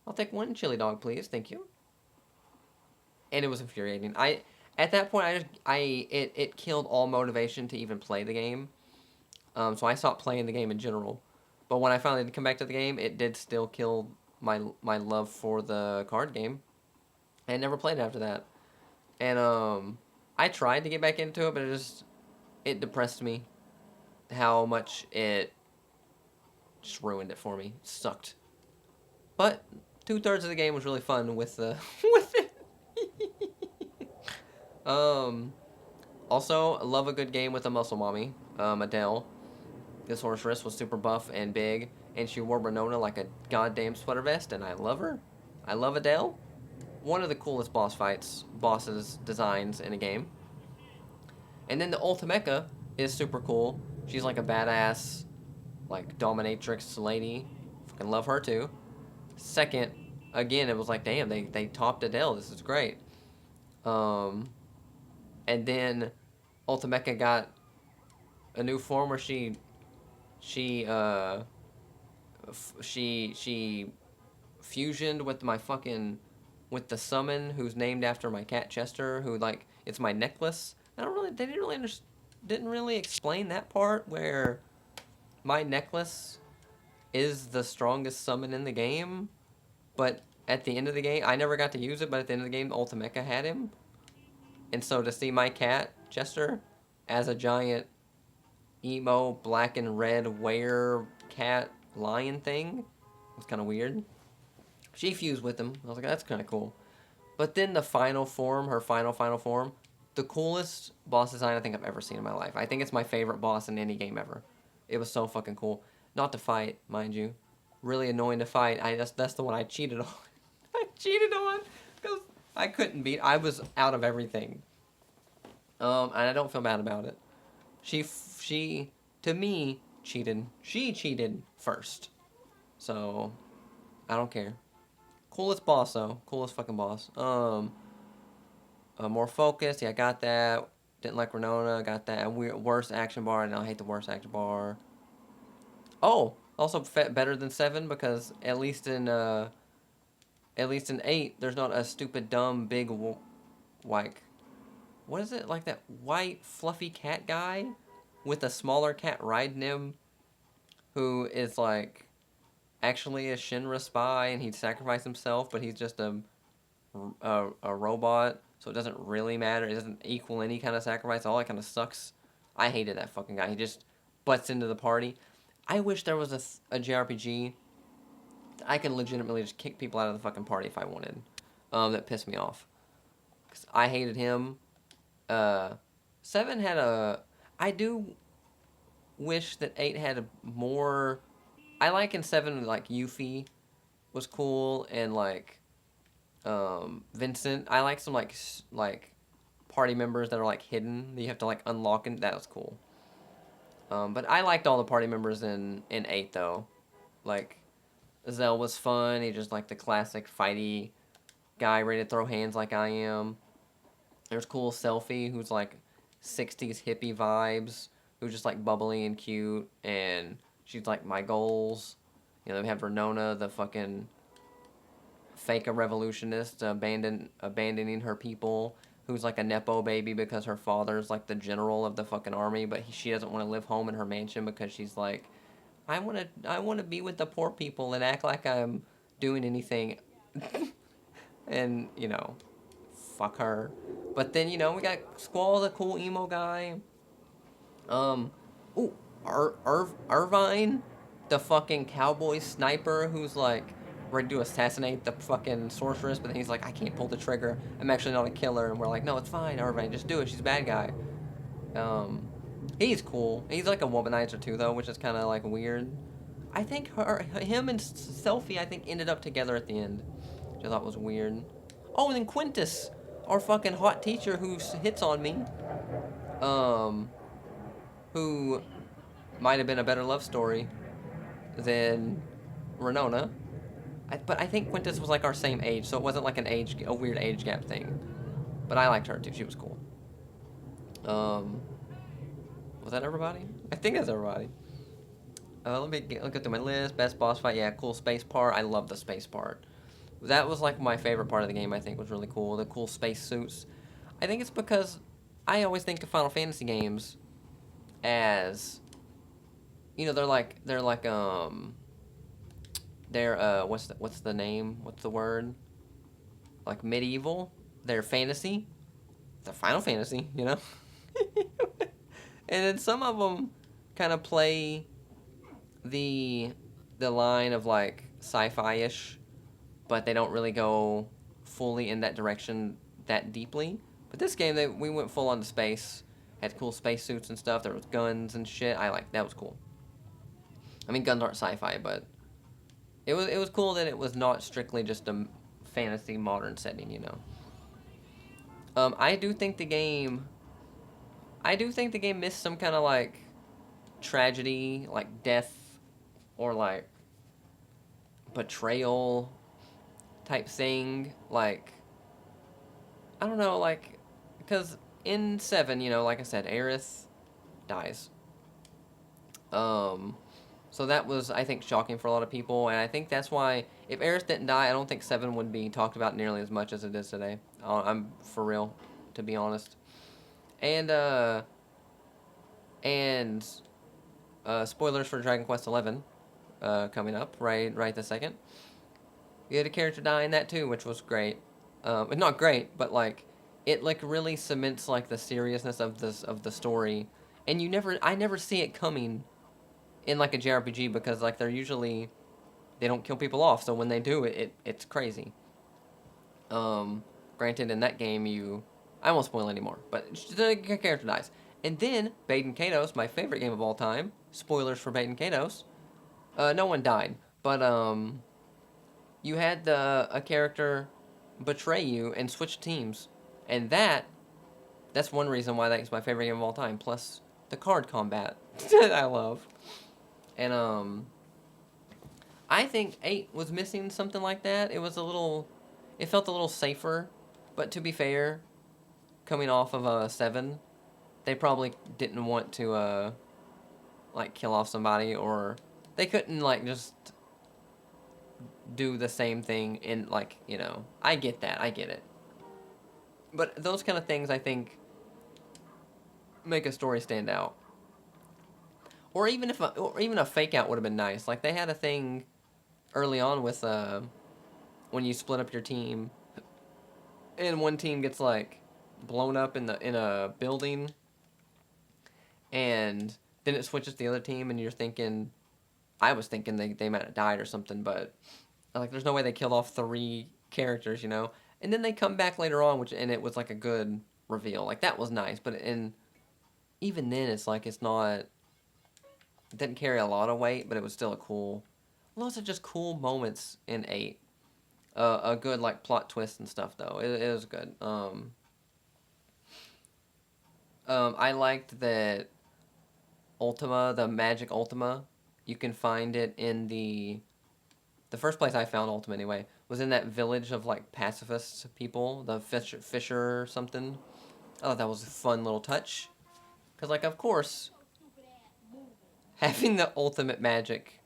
I'll take one chili dog, please. Thank you. And it was infuriating. I at that point it killed all motivation to even play the game. So I stopped playing the game in general But when I finally did come back to the game, it did still kill my love for the card game. I never played it after that. And I tried to get back into it, but it depressed me how much it just ruined it for me. It sucked. But 2/3 of the game was really fun with the with it. Also, I love a good game with a muscle mommy, Adele. This sorceress was super buff and big, and she wore Renona like a goddamn sweater vest, and I love her. I love Adele. One of the coolest bosses designs in a game. And then the Ultimecha is super cool. She's like a badass, like dominatrix lady. Fucking love her too. Second, again, it was like, damn, they topped Adele. This is great. Um, and then Ultimecha got a new form where she she fusioned with my fucking with the summon who's named after my cat Chester, who like it's my necklace. I don't really they didn't really explain that part where my necklace is the strongest summon in the game, but at the end of the game I never got to use it, but at the end of the game Ultimecha had him. And so to see my cat Chester as a giant emo black and red were cat lion thing was kind of weird. She fused with him. I was like, that's kind of cool. But then the final form, her final form, the coolest boss design I think I've ever seen in my life. I think it's my favorite boss in any game ever. It was so fucking cool. Not to fight, mind you. Really annoying to fight. That's the one I cheated on. I cheated on because I couldn't beat. I was out of everything. And I don't feel bad about it. She to me cheated. She cheated first. So I don't care. Coolest boss though. Coolest fucking boss. More focused. Yeah, I got that. Didn't like Renona. Got that. Worst action bar. And I hate the worst action bar. Oh, also better than 7 because at least in 8 there's not a stupid dumb big like what is it like that white fluffy cat guy with a smaller cat riding him who is like actually a Shinra spy and he'd sacrifice himself, but he's just a robot, so it doesn't really matter. It doesn't equal any kind of sacrifice. All that kind of sucks. I hated that fucking guy. He just butts into the party. I wish there was a JRPG that I could legitimately just kick people out of the fucking party if I wanted. That pissed me off. Because I hated him. 7 had a... I do wish that 8 had a more... I like in 7, like, Yuffie was cool, and, like, Vincent. I like some, like party members that are, like, hidden that you have to, like, unlock, and that was cool. But I liked all the party members in 8, though. Like, Zell was fun. He just, like, the classic fighty guy ready to throw hands like I am. There's cool Selphie, who's, like, 60s hippie vibes, who's just, like, bubbly and cute, and she's, like, my goals. You know, we have Renona, the fucking fake a revolutionist, abandoning her people, who's, like, a Nepo baby because her father's, like, the general of the fucking army, but she doesn't want to live home in her mansion because she's, like, I want to be with the poor people and act like I'm doing anything. And, you know, fuck her. But then, you know, we got Squall, the cool emo guy. Ooh, Irvine, the fucking cowboy sniper who's like ready to assassinate the fucking sorceress, but then he's like, I can't pull the trigger. I'm actually not a killer. And we're like, no, it's fine, Irvine, just do it. She's a bad guy. He's cool. He's like a womanizer too, though, which is kind of like weird. I think him and Selphie, I think, ended up together at the end, which I thought was weird. Oh, and then Quintus, our fucking hot teacher who hits on me, who might have been a better love story than Renona. But I think Quintus was like our same age, so it wasn't like a weird age gap thing. But I liked her too. She was cool. Was that everybody? I think that's everybody. Let me go through my list. Best boss fight, yeah, cool space part. I love the space part. That was like my favorite part of the game. I think was really cool. The cool space suits. I think it's because I always think of Final Fantasy games as they're what's the name? What's the word? Like medieval. They're fantasy. They're Final Fantasy, you know. And then some of them kind of play the the line of like sci-fi ish, but they don't really go fully in that direction that deeply. But this game, we went full on to space, had cool spacesuits and stuff. There was guns and shit. I like that was cool. I mean, guns aren't sci-fi, but it was cool that it was not strictly just a fantasy modern setting, you know. I do think the game missed some kind of like tragedy, like death or like betrayal type thing. Like I don't know, like because in 7, you know, like I said, Aerith dies. Um, so that was, I think, shocking for a lot of people, and I think that's why if Aerith didn't die, I don't think 7 would be talked about nearly as much as it is today. I'm for real, to be honest. And and spoilers for Dragon Quest 11 coming up right this second. You had a character die in that too, which was great. Not great, but like it like really cements like the seriousness of the story, and I never see it coming in like a JRPG because like they don't kill people off, so when they do it's crazy. Granted, in that game I won't spoil anymore, but the character dies, and then Baden Kaitos, my favorite game of all time. Spoilers for Baden Kaitos. No one died, but you had a character betray you and switch teams, and that's one reason why that's my favorite game of all time. Plus the card combat that I love, and I think 8 was missing something like that. It felt a little safer, but to be fair, coming off of 7, they probably didn't want to like kill off somebody, or they couldn't like just do the same thing in like, you know. I get that. I get it. But those kind of things I think make a story stand out. Or even a fake out would have been nice. Like they had a thing early on with when you split up your team and one team gets like blown up in a building, and then it switches to the other team, and I was thinking they might have died or something, but like there's no way they killed off 3 characters, you know. And then they come back later on, and it was like a good reveal. Like that was nice, but even then it's like it's not, it didn't carry a lot of weight, but it was still lots of just cool moments in 8. A good like plot twist and stuff though. It was good. I liked that Ultima, the magic Ultima. You can find it in the first place I found Ultima anyway was in that village of like pacifist people, the Fisher or something. Oh, that was a fun little touch. Cause like of course, having the ultimate magic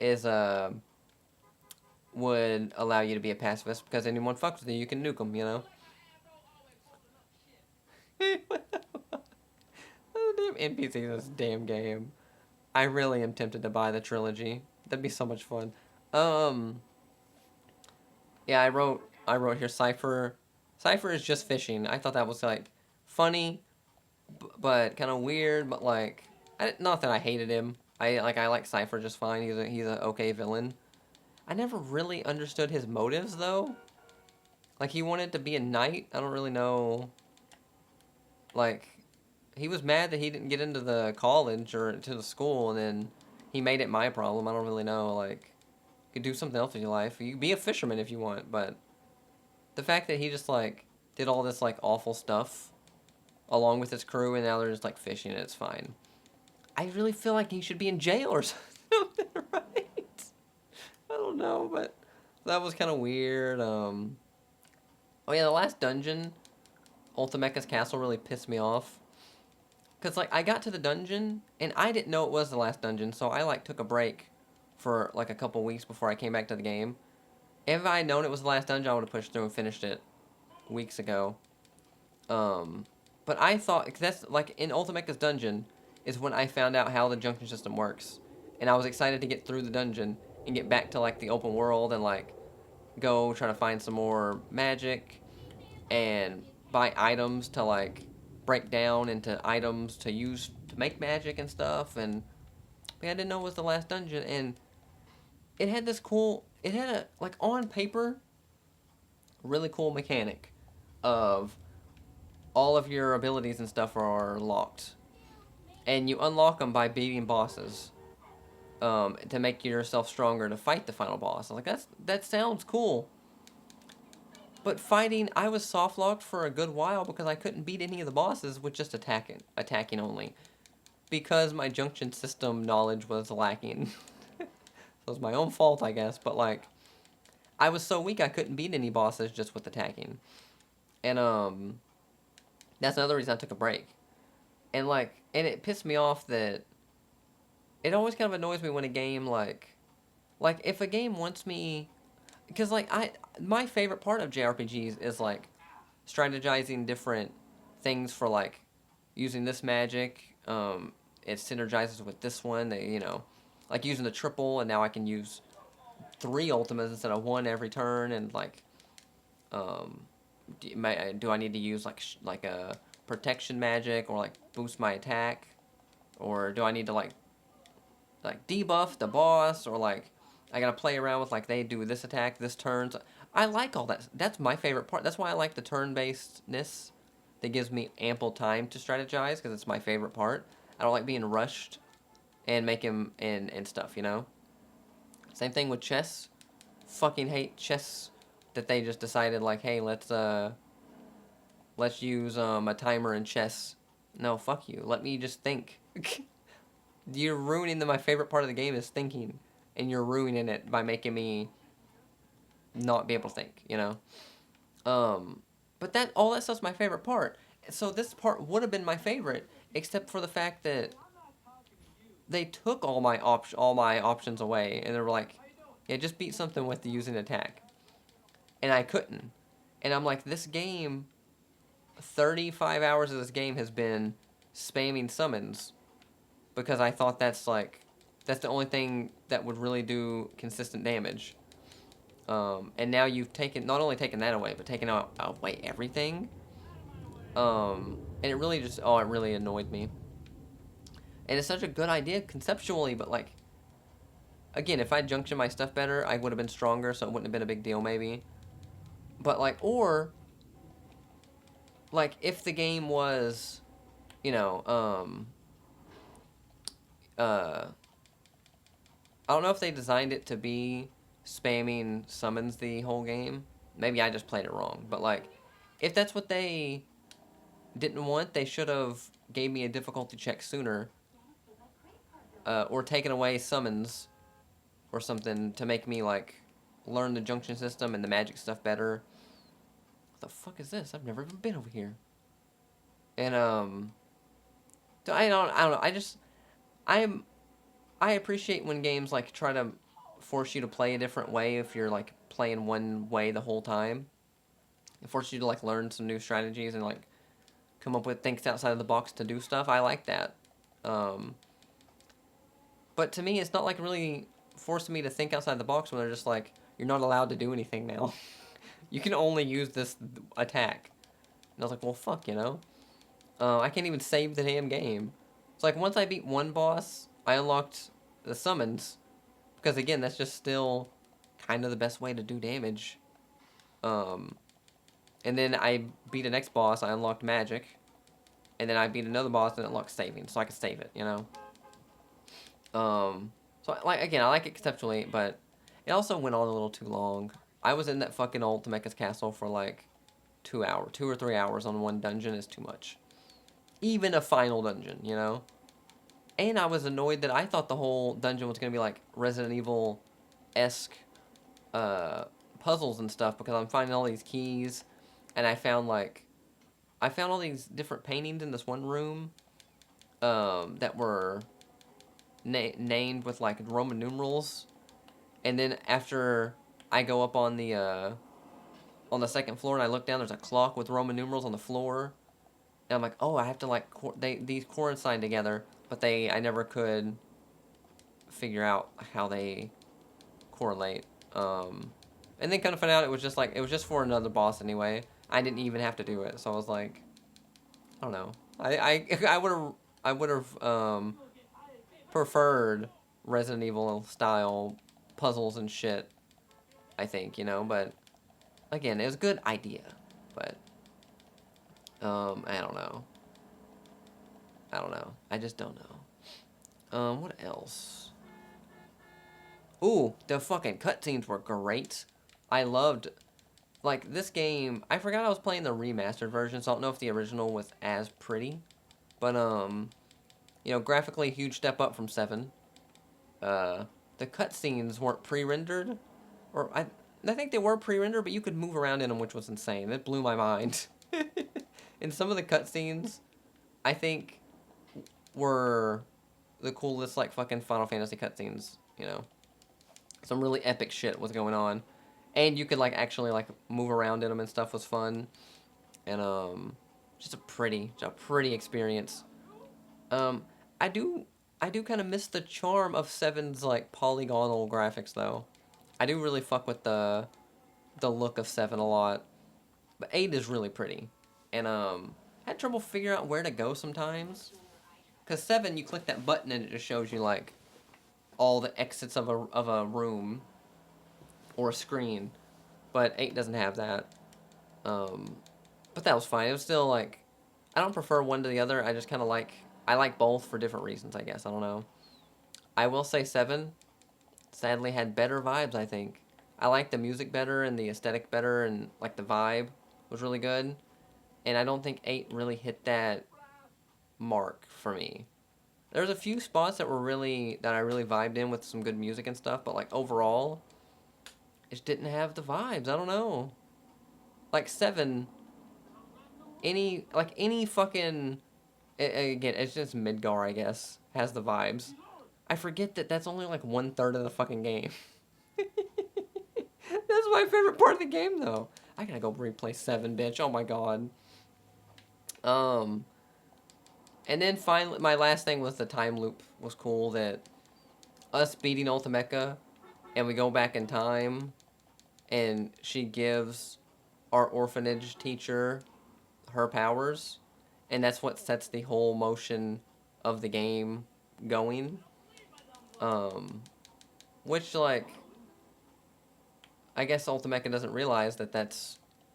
is would allow you to be a pacifist because anyone fucks with you, you can nuke them, you know. Oh, damn NPCs in this damn game. I really am tempted to buy the trilogy. That'd be so much fun. Um, yeah, I wrote here Cipher. Cipher is just fishing. I thought that was like funny, but kind of weird. But like, not that I hated him. I like Cipher just fine. He's a okay villain. I never really understood his motives though. Like he wanted to be a knight. I don't really know. Like, he was mad that he didn't get into the college or to the school, and then he made it my problem. I don't really know. Like, you could do something else in your life. You could be a fisherman if you want, but the fact that he just like did all this like awful stuff along with his crew, and now they're just like fishing, and it's fine. I really feel like he should be in jail or something, right? I don't know, but that was kind of weird. Oh yeah, the last dungeon, Ultimeca's Castle, really pissed me off. Cause like I got to the dungeon and I didn't know it was the last dungeon, so I like took a break for like a couple weeks before I came back to the game. If I had known it was the last dungeon, I would have pushed through and finished it weeks ago. But I thought, cause that's like in Ultimeca's dungeon, is when I found out how the junction system works, and I was excited to get through the dungeon and get back to like the open world and like go try to find some more magic and buy items to like break down into items to use to make magic and stuff. And I didn't know it was the last dungeon, and it had this cool. It had a like on paper, really cool mechanic of all of your abilities and stuff are locked, and you unlock them by beating bosses. To make yourself stronger to fight the final boss. I was like, that sounds cool. But fighting, I was soft locked for a good while because I couldn't beat any of the bosses with just attacking only, because my junction system knowledge was lacking. So it was my own fault, I guess. But like, I was so weak I couldn't beat any bosses just with attacking, and that's another reason I took a break. And like, and it pissed me off that it always kind of annoys me when a game like if a game wants me, because like my favorite part of JRPGs is like strategizing different things for like using this magic. It synergizes with this one. Like using the triple, and now I can use 3 ultimates instead of 1 every turn. And like, um, do I need to use like a protection magic or like boost my attack, or do I need to like debuff the boss, or like I gotta play around with like they do this attack this turn. So I like all that. That's my favorite part. That's why I like the turn-basedness. That gives me ample time to strategize because it's my favorite part. I don't like being rushed and making and stuff. Same thing with chess. Fucking hate chess that they just decided like, hey, let's use a timer in chess. No, fuck you. Let me just think. You're ruining my favorite part of the game is thinking, and you're ruining it by making me not be able to think. But that all that stuff's my favorite part. So this part would have been my favorite, except for the fact that they took all my options away, and they were like, yeah, just beat something with the using attack, and I couldn't. And I'm like, this game, 35 hours of this game has been spamming summons because I thought that's the only thing that would really do consistent damage. And now you've not only taken that away, but taken away everything. And it really annoyed me. And it's such a good idea conceptually, but like, again, if I'd junctioned my stuff better, I would have been stronger, so it wouldn't have been a big deal maybe. But like, or like if the game was, you know, I don't know if they designed it to be spamming summons the whole game. Maybe I just played it wrong. But like, if that's what they didn't want, they should have gave me a difficulty check sooner, or taken away summons or something to make me like learn the junction system and the magic stuff better. What the fuck is this? I've never even been over here. And I don't know. I appreciate when games like try to force you to play a different way if you're like playing one way the whole time. It forces you to like learn some new strategies and like come up with things outside of the box to do stuff. I like that. But to me, it's not like really forcing me to think outside the box when they're just like, you're not allowed to do anything now. You can only use this attack. And I was like, well, fuck. I can't even save the damn game. It's like once I beat one boss, I unlocked the summons. Because again, that's just still kind of the best way to do damage. And then I beat the next boss, I unlocked magic. And then I beat another boss and unlocked saving, so I could save it. So like again, I like it conceptually, but it also went on a little too long. I was in that fucking old Temeca's Castle for like 2 hours, 2 or 3 hours on one dungeon is too much. Even a final dungeon. And I was annoyed that I thought the whole dungeon was gonna be like Resident Evil-esque puzzles and stuff because I'm finding all these keys, and I found all these different paintings in this one room that were named with like Roman numerals, and then after I go up on the second floor and I look down, there's a clock with Roman numerals on the floor, And I'm like, oh, I have to like these coincide together, but I never could figure out how they correlate. And then kind of found out it was just for another boss anyway. I didn't even have to do it, so I was like, I don't know. I would have preferred Resident Evil style puzzles and shit. I think, but again, it was a good idea, but I don't know. I don't know. I just don't know. What else? Ooh, the fucking cutscenes were great. I loved, like, this game. I forgot I was playing the remastered version, so I don't know if the original was as pretty. But, graphically, a huge step up from 7. The cutscenes weren't pre-rendered. Or, I think they were pre-rendered, but you could move around in them, which was insane. It blew my mind. And some of the cutscenes, I think, were the coolest, like, fucking Final Fantasy cutscenes, Some really epic shit was going on. And you could, like, actually, like, move around in them and stuff was fun. And, just a pretty experience. I do kind of miss the charm of 7's, like, polygonal graphics, though. I do really fuck with the look of 7 a lot. But 8 is really pretty. And, had trouble figuring out where to go sometimes. Because 7, you click that button and it just shows you, like, all the exits of a room or a screen. But 8 doesn't have that. But that was fine. It was still, like, I don't prefer one to the other. I just kind of I like both for different reasons, I guess. I don't know. I will say 7, sadly, had better vibes, I think. I like the music better and the aesthetic better, and, like, the vibe was really good. And I don't think 8 really hit that mark for me. There's a few spots that I really vibed in with some good music and stuff, but, like, overall, it just didn't have the vibes. I don't know. Like, 7, any fucking, again, it's just Midgar, I guess, has the vibes. I forget that that's only, like, 1/3 of the fucking game. That's my favorite part of the game, though. I gotta go replay 7, bitch. Oh my god. And then finally, my last thing was the time loop was cool, that us beating Ultimecha, and we go back in time, and she gives our orphanage teacher her powers, and that's what sets the whole motion of the game going. Which, like, I guess Ultimecha doesn't realize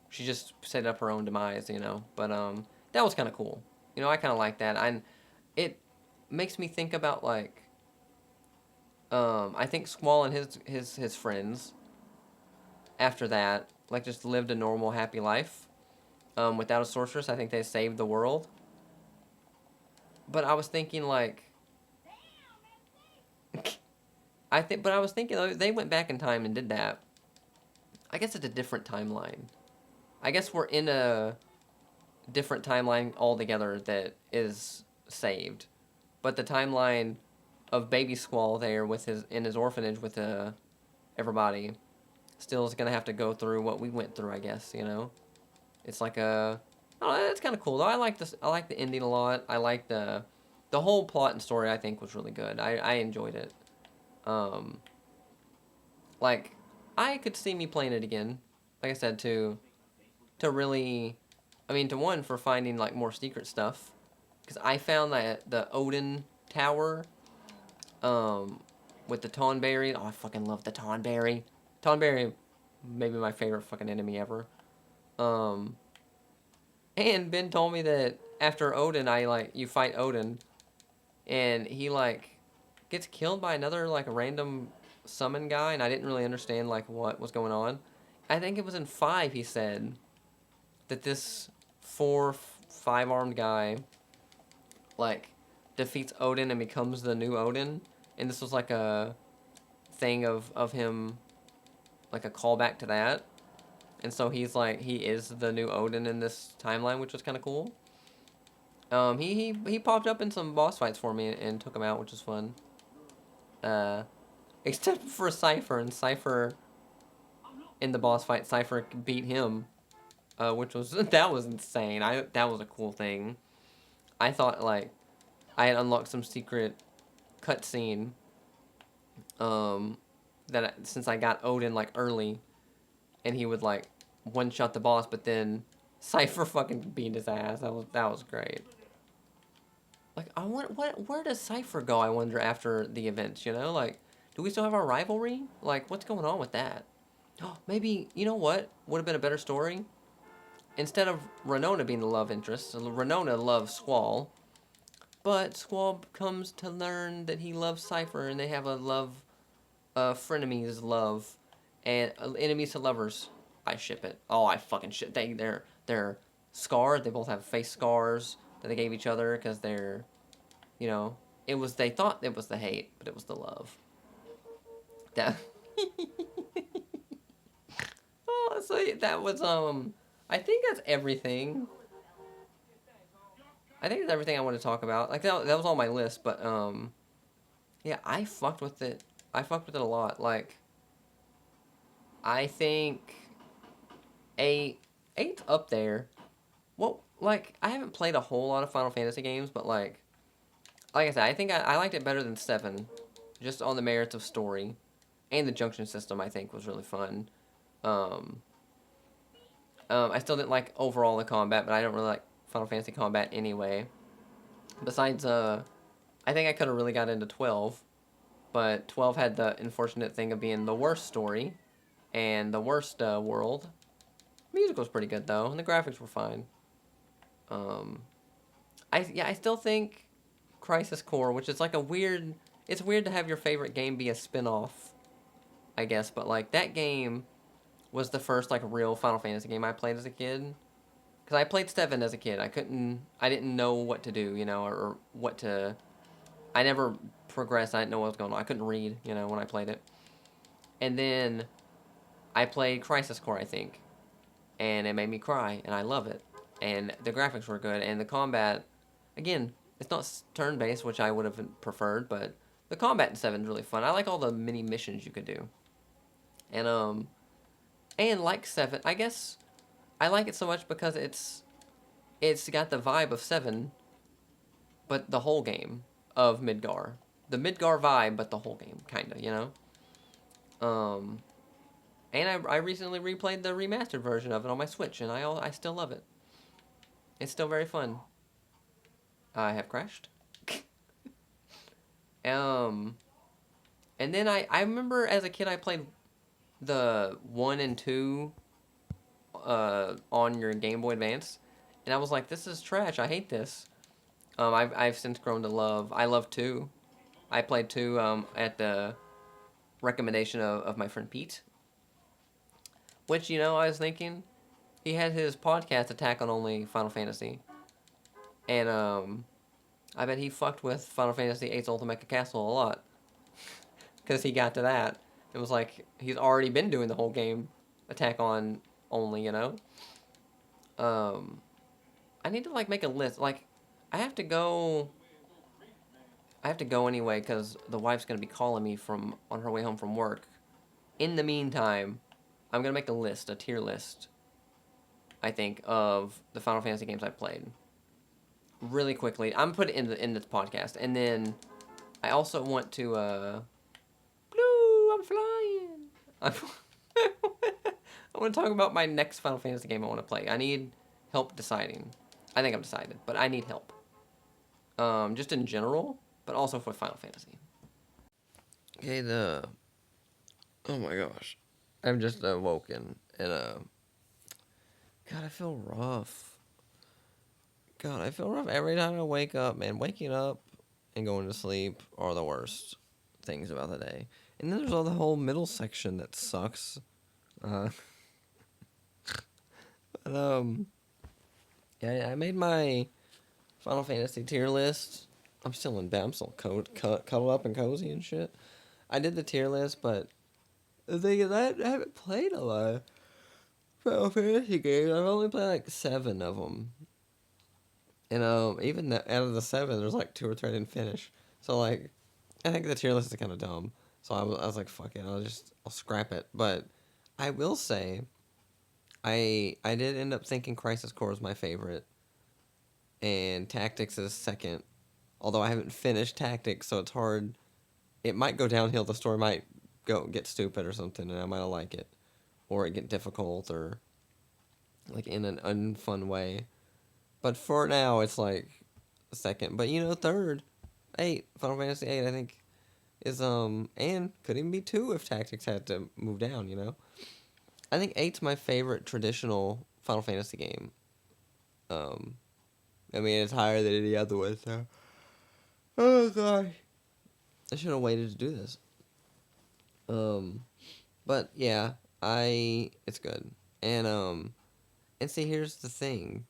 she just set up her own demise, But, that was kind of cool. I kind of like that. It makes me think about, like, I think Squall and his friends, after that, like, just lived a normal, happy life, without a sorceress. I think they saved the world. But I was thinking, like, but I was thinking, they went back in time and did that. I guess it's a different timeline. I guess we're in a different timeline altogether that is saved. But the timeline of Baby Squall there in his orphanage with everybody still is going to have to go through what we went through, I guess, It's like I don't know, it's kind of cool, though. I like the ending a lot. I like the whole plot and story, I think, was really good. I enjoyed it. Like, I could see me playing it again. Like I said, to really, for finding, like, more secret stuff. Because I found that the Odin Tower, with the Tonberry. Oh, I fucking love the Tonberry. Tonberry, maybe my favorite fucking enemy ever. And Ben told me that after Odin, you fight Odin, and he, like, gets killed by another, like, random summon guy, and I didn't really understand, like, what was going on. I think it was in 5, he said, that this 5-armed guy, like, defeats Odin and becomes the new Odin, and this was, like, a thing of him, like, a callback to that, and so he is the new Odin in this timeline, which was kind of cool. He popped up in some boss fights for me and took him out, which was fun. Except for Cypher, and Cypher, in the boss fight, Cypher beat him, which was, that was insane. That was a cool thing. I thought like I had unlocked some secret cutscene. Since I got Odin like early, and he would like one shot the boss, but then Cypher fucking beat his ass. That was great. Like I want where does Cypher go? I wonder after the events. You know, like do we still have our rivalry? Like what's going on with that? Maybe you know what would have been a better story. Instead of Renona being the love interest, Renona loves Squall, but Squall comes to learn that he loves Cypher, and they have a love, frenemies love, and enemies to lovers. I ship it. Oh, I fucking ship. They're scarred. They both have face scars that they gave each other because they're, you know, they thought it was the hate, but it was the love. That. Oh, so that was I think that's everything. I think that's everything I want to talk about. Like that was on my list, but yeah, I fucked with it. I fucked with it a lot. Like I think eight's up there. Well, like I haven't played a whole lot of Final Fantasy games, but like I said, I think I liked it better than 7, just on the merits of story, and the junction system. I think was really fun. Um, I still didn't like overall the combat, but I don't really like Final Fantasy combat anyway. Besides, I think I could have really got into 12, but 12 had the unfortunate thing of being the worst story and the worst world. Music was pretty good though, and the graphics were fine. Um, I still think Crisis Core, which is like a weird. It's weird to have your favorite game be a spin-off, I guess, but like that game was the first like real Final Fantasy game I played as a kid. Because I played 7 as a kid. I didn't know what to do, you know, or what to. I never progressed. I didn't know what was going on. I couldn't read, you know, when I played it. And then I played Crisis Core, I think, and it made me cry, and I love it. And the graphics were good, and the combat, again, it's not turn-based, which I would have preferred, but the combat in 7 is really fun. I like all the mini missions you could do. And like 7, I guess I like it so much because it's got the vibe of 7, but the whole game of Midgar. The Midgar vibe, but the whole game, kind of, you know? And I recently replayed the remastered version of it on my Switch, and I still love it. It's still very fun. I have crashed. um, and then I remember as a kid I played the 1 and 2 on your Game Boy Advance, and I was like, this is trash. I hate this. I've since grown to love. I love 2. I played 2 at the recommendation of my friend Pete. Which, you know, I was thinking, he had his podcast Attack on Only Final Fantasy. And I bet he fucked with Final Fantasy VIII's Ultimate Castle a lot. Because he got to that. It was like, he's already been doing the whole game Attack on Only, you know? I need to, like, make a list. Like, I have to go anyway, because the wife's going to be calling me on her way home from work. In the meantime, I'm going to make a list, a tier list, I think, of the Final Fantasy games I've played. Really quickly. I'm going to put it in this podcast. And then I also want to, Blue, I'm flying. I want to talk about my next Final Fantasy game I want to play. I need help deciding. I think I've decided, but I need help. Just in general, but also for Final Fantasy. Okay, oh my gosh. I'm just awoken, and, God, I feel rough. God, I feel rough every time I wake up, man. Waking up and going to sleep are the worst things about the day. And then there's all the whole middle section that sucks. But, yeah, I made my Final Fantasy tier list. I'm still in bed. I'm still cuddled up and cozy and shit. I did the tier list, but the thing is, I haven't played a lot of Final Fantasy games. I've only played like 7 of them. And even out of the 7, there's like 2 or 3 I didn't finish. So like, I think the tier list is kind of dumb. So I was like, fuck it, I'll scrap it. But I will say, I did end up thinking Crisis Core was my favorite. and Tactics is second. Although I haven't finished Tactics, so it's hard. It might go downhill. The story might get stupid or something, and I might not like it, or it get difficult, or like in an unfun way. But for now, it's like second. But third, 8, Final Fantasy 8, I think is and could even be 2 if Tactics had to move down. I think 8's my favorite traditional Final Fantasy game. Um, I mean it's higher than any other one. So, oh gosh, I should have waited to do this. But yeah, it's good, and see, here's the thing.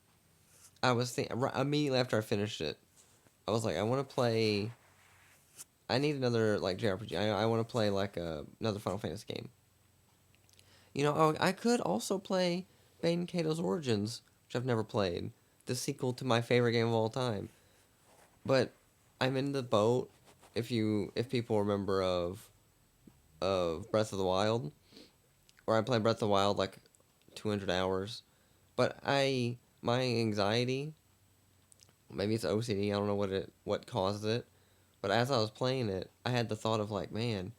I was thinking immediately after I finished it, I was like, I want to play. I need another like JRPG. I want to play like another Final Fantasy game. I could also play Baden Kato's Origins, which I've never played, the sequel to my favorite game of all time. But I'm in the boat. If people remember of Breath of the Wild, where I played Breath of the Wild like 200 hours, but my anxiety, maybe it's OCD. I don't know what causes it, but as I was playing it, I had the thought of like, man,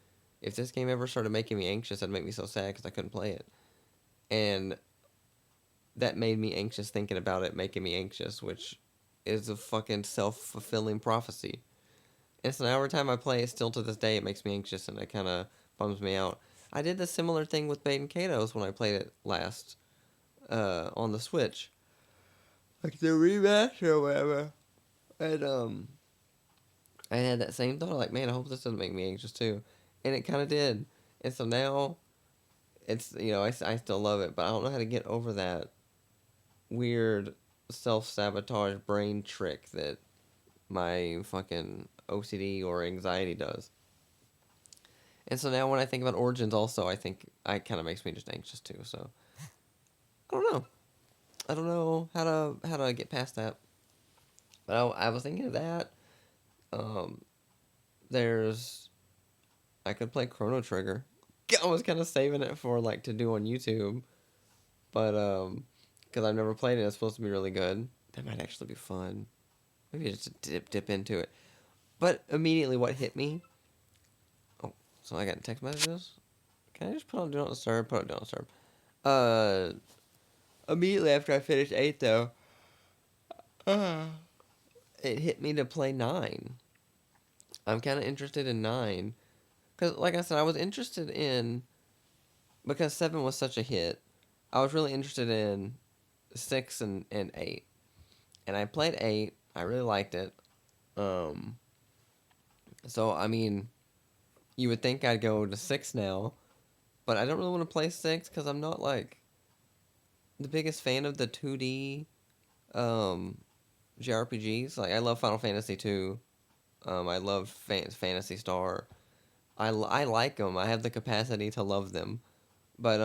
if this game ever started making me anxious, it'd make me so sad because I couldn't play it, and that made me anxious thinking about it making me anxious, which is a fucking self-fulfilling prophecy. And so now every time I play it, still to this day, it makes me anxious and it kind of bums me out. I did the similar thing with Baden Kato's when I played it last on the Switch. Like the remaster or whatever. And I had that same thought, like, man, I hope this doesn't make me anxious too. And it kind of did. And so now, it's, I still love it, but I don't know how to get over that weird self-sabotage brain trick that my fucking OCD or anxiety does. And so now when I think about Origins also, I think it kind of makes me just anxious too. So I don't know. I don't know how to get past that. But I was thinking of that. Um, there's I could play Chrono Trigger. I was kind of saving it for like to do on YouTube, but because I've never played it, it's supposed to be really good. That might actually be fun. Maybe just dip into it. But immediately, what hit me? Oh, so I got text messages. Can I just put on Do Not Disturb? Put on Do Not Disturb. Immediately after I finished 8, though, it hit me to play 9. I'm kind of interested in 9. Because, like I said, I was interested in... Because 7 was such a hit, I was really interested in 6 and 8. And I played 8. I really liked it. So, I mean, you would think I'd go to 6 now. But I don't really want to play 6 because I'm not, like, the biggest fan of the 2D JRPGs. Like, I love Final Fantasy 2. I love Phantasy Star. I like them. I have the capacity to love them. But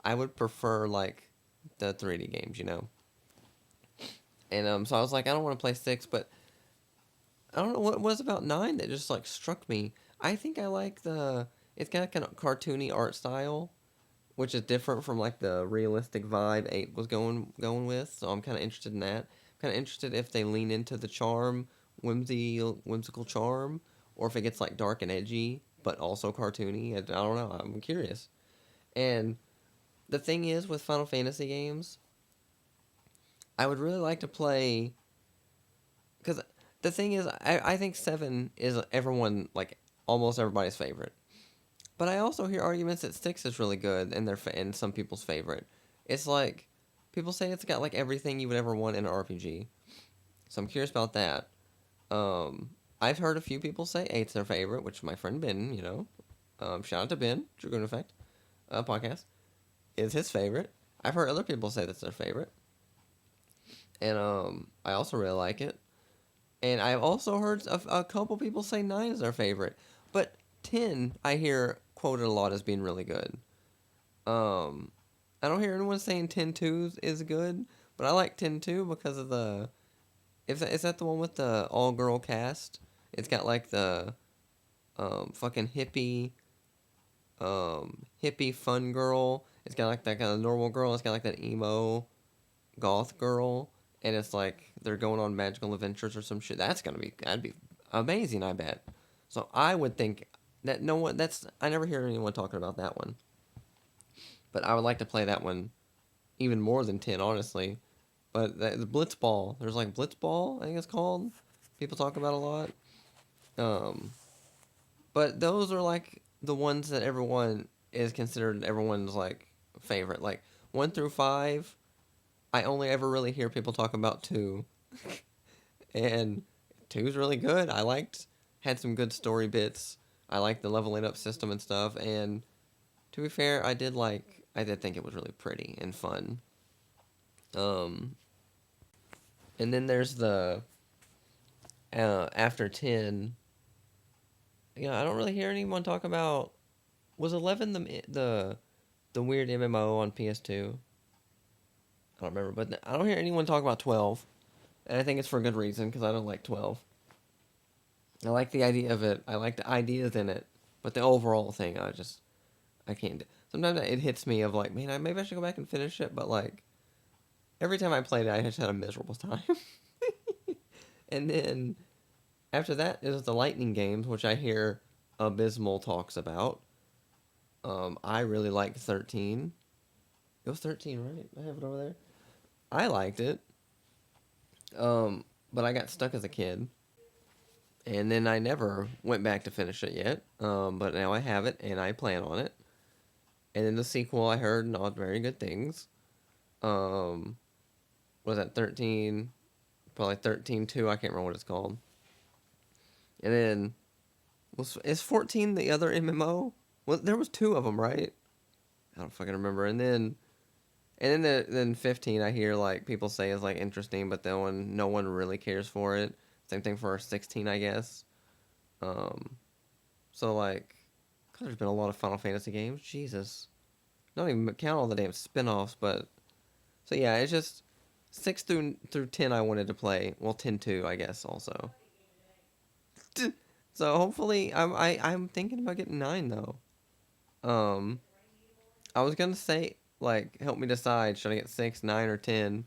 I would prefer, like, the 3D games. And so I was like, I don't want to play 6, but I don't know what it was about 9 that just, like, struck me. I think I like it's got kind of cartoony art style, which is different from, like, the realistic vibe 8 was going with, so I'm kind of interested in that. I'm kind of interested if they lean into the charm, whimsical charm, or if it gets, like, dark and edgy, but also cartoony. I don't know. I'm curious. And the thing is, with Final Fantasy games, I would really like to play... Because the thing is, I think 7 is like, almost everybody's favorite. But I also hear arguments that 6 is really good and some people's favorite. It's like, people say it's got, like, everything you would ever want in an RPG. So I'm curious about that. I've heard a few people say 8's their favorite, which my friend Ben, shout out to Ben, Dragoon Effect podcast, is his favorite. I've heard other people say that's their favorite. And I also really like it. And I've also heard a couple people say 9 is their favorite. But 10, I hear quoted a lot as being really good. I don't hear anyone saying 10-2 is good, but I like 10-2 because of the... Is that the one with the all-girl cast? It's got, like, the fucking hippie fun girl. It's got, like, that kind of normal girl. It's got, like, that emo goth girl. and it's like they're going on magical adventures or some shit. That'd be amazing, I bet. So I would think that no one that's I never hear anyone talking about that one. But I would like to play that one even more than 10, honestly. But the Blitzball, there's like Blitzball, I think it's called. People talk about a lot. Um, but those are like the ones that everyone is considered everyone's like favorite. Like 1 through 5, I only ever really hear people talk about 2, and two's really good. Had some good story bits. I liked the leveling up system and stuff. And to be fair, I did think it was really pretty and fun. Um, and then there's the after 10. I don't really hear anyone talk about. Was 11 the weird MMO on PS2? I don't remember, but I don't hear anyone talk about 12, and I think it's for a good reason because I don't like 12. I like the idea of it. I like the ideas in it, but the overall thing, I can't. Sometimes it hits me of like, man, maybe I should go back and finish it, but like every time I played it, I just had a miserable time. And then after that is the Lightning games, which I hear Abysmal talks about. I really liked 13. It was 13, right? I have it over there. I liked it. But I got stuck as a kid. And then I never went back to finish it yet. But now I have it and I plan on it. And then the sequel I heard not very good things. Um, was that 13? Probably 13-2. I can't remember what it's called. And then is 14 the other MMO? Well, there was 2 of them, right? I don't fucking remember. And then 15 I hear like people say is like interesting, but no one really cares for it. Same thing for 16, I guess. Um, so like, God, there's been a lot of Final Fantasy games. Jesus, not even count all the damn spin-offs, but so yeah, it's just 6 through 10 I wanted to play. Well, 10-2 I guess also. So hopefully I'm thinking about getting 9 though. Um, I was gonna say like help me decide should I get 6, 9, or 10,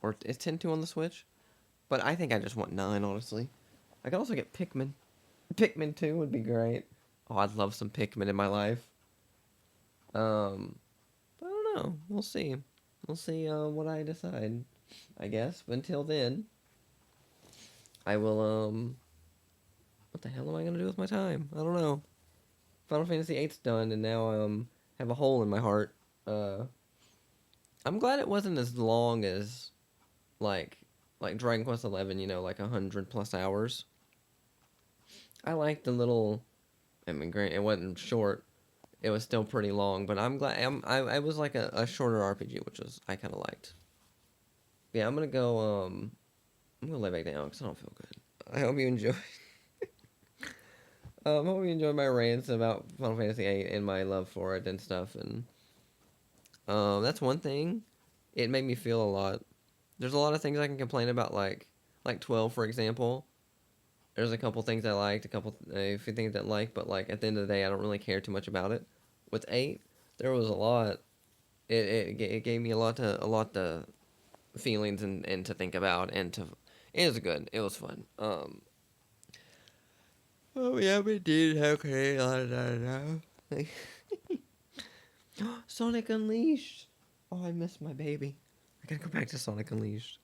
or is 10-2 on the Switch? But I think I just want 9 honestly. I could also get Pikmin. Pikmin 2 would be great. Oh, I'd love some Pikmin in my life. But I don't know. We'll see. We'll see what I decide, I guess. But until then, I will what the hell am I gonna do with my time? I don't know. Final Fantasy VIII's done, and now have a hole in my heart. Uh, I'm glad it wasn't as long as like Dragon Quest 11. Like 100+ hours. I liked the little. I mean, great. It wasn't short. It was still pretty long, but I'm glad. I was like a shorter RPG, which was I kind of liked. Yeah, I'm gonna go. I'm gonna lay back down because I don't feel good. I hope you enjoy. Hope you enjoy my rants about Final Fantasy VIII and my love for it and stuff. And that's one thing. It made me feel a lot. There's a lot of things I can complain about, like 12, for example. There's a couple things I liked, a few things I didn't like, but like at the end of the day, I don't really care too much about it. With 8, there was a lot. It gave me a lot to feelings and to think about and to. It was good. It was fun. Oh yeah, we did. Okay, I don't know. Sonic Unleashed. Oh, I miss my baby. I gotta go back to Sonic Unleashed.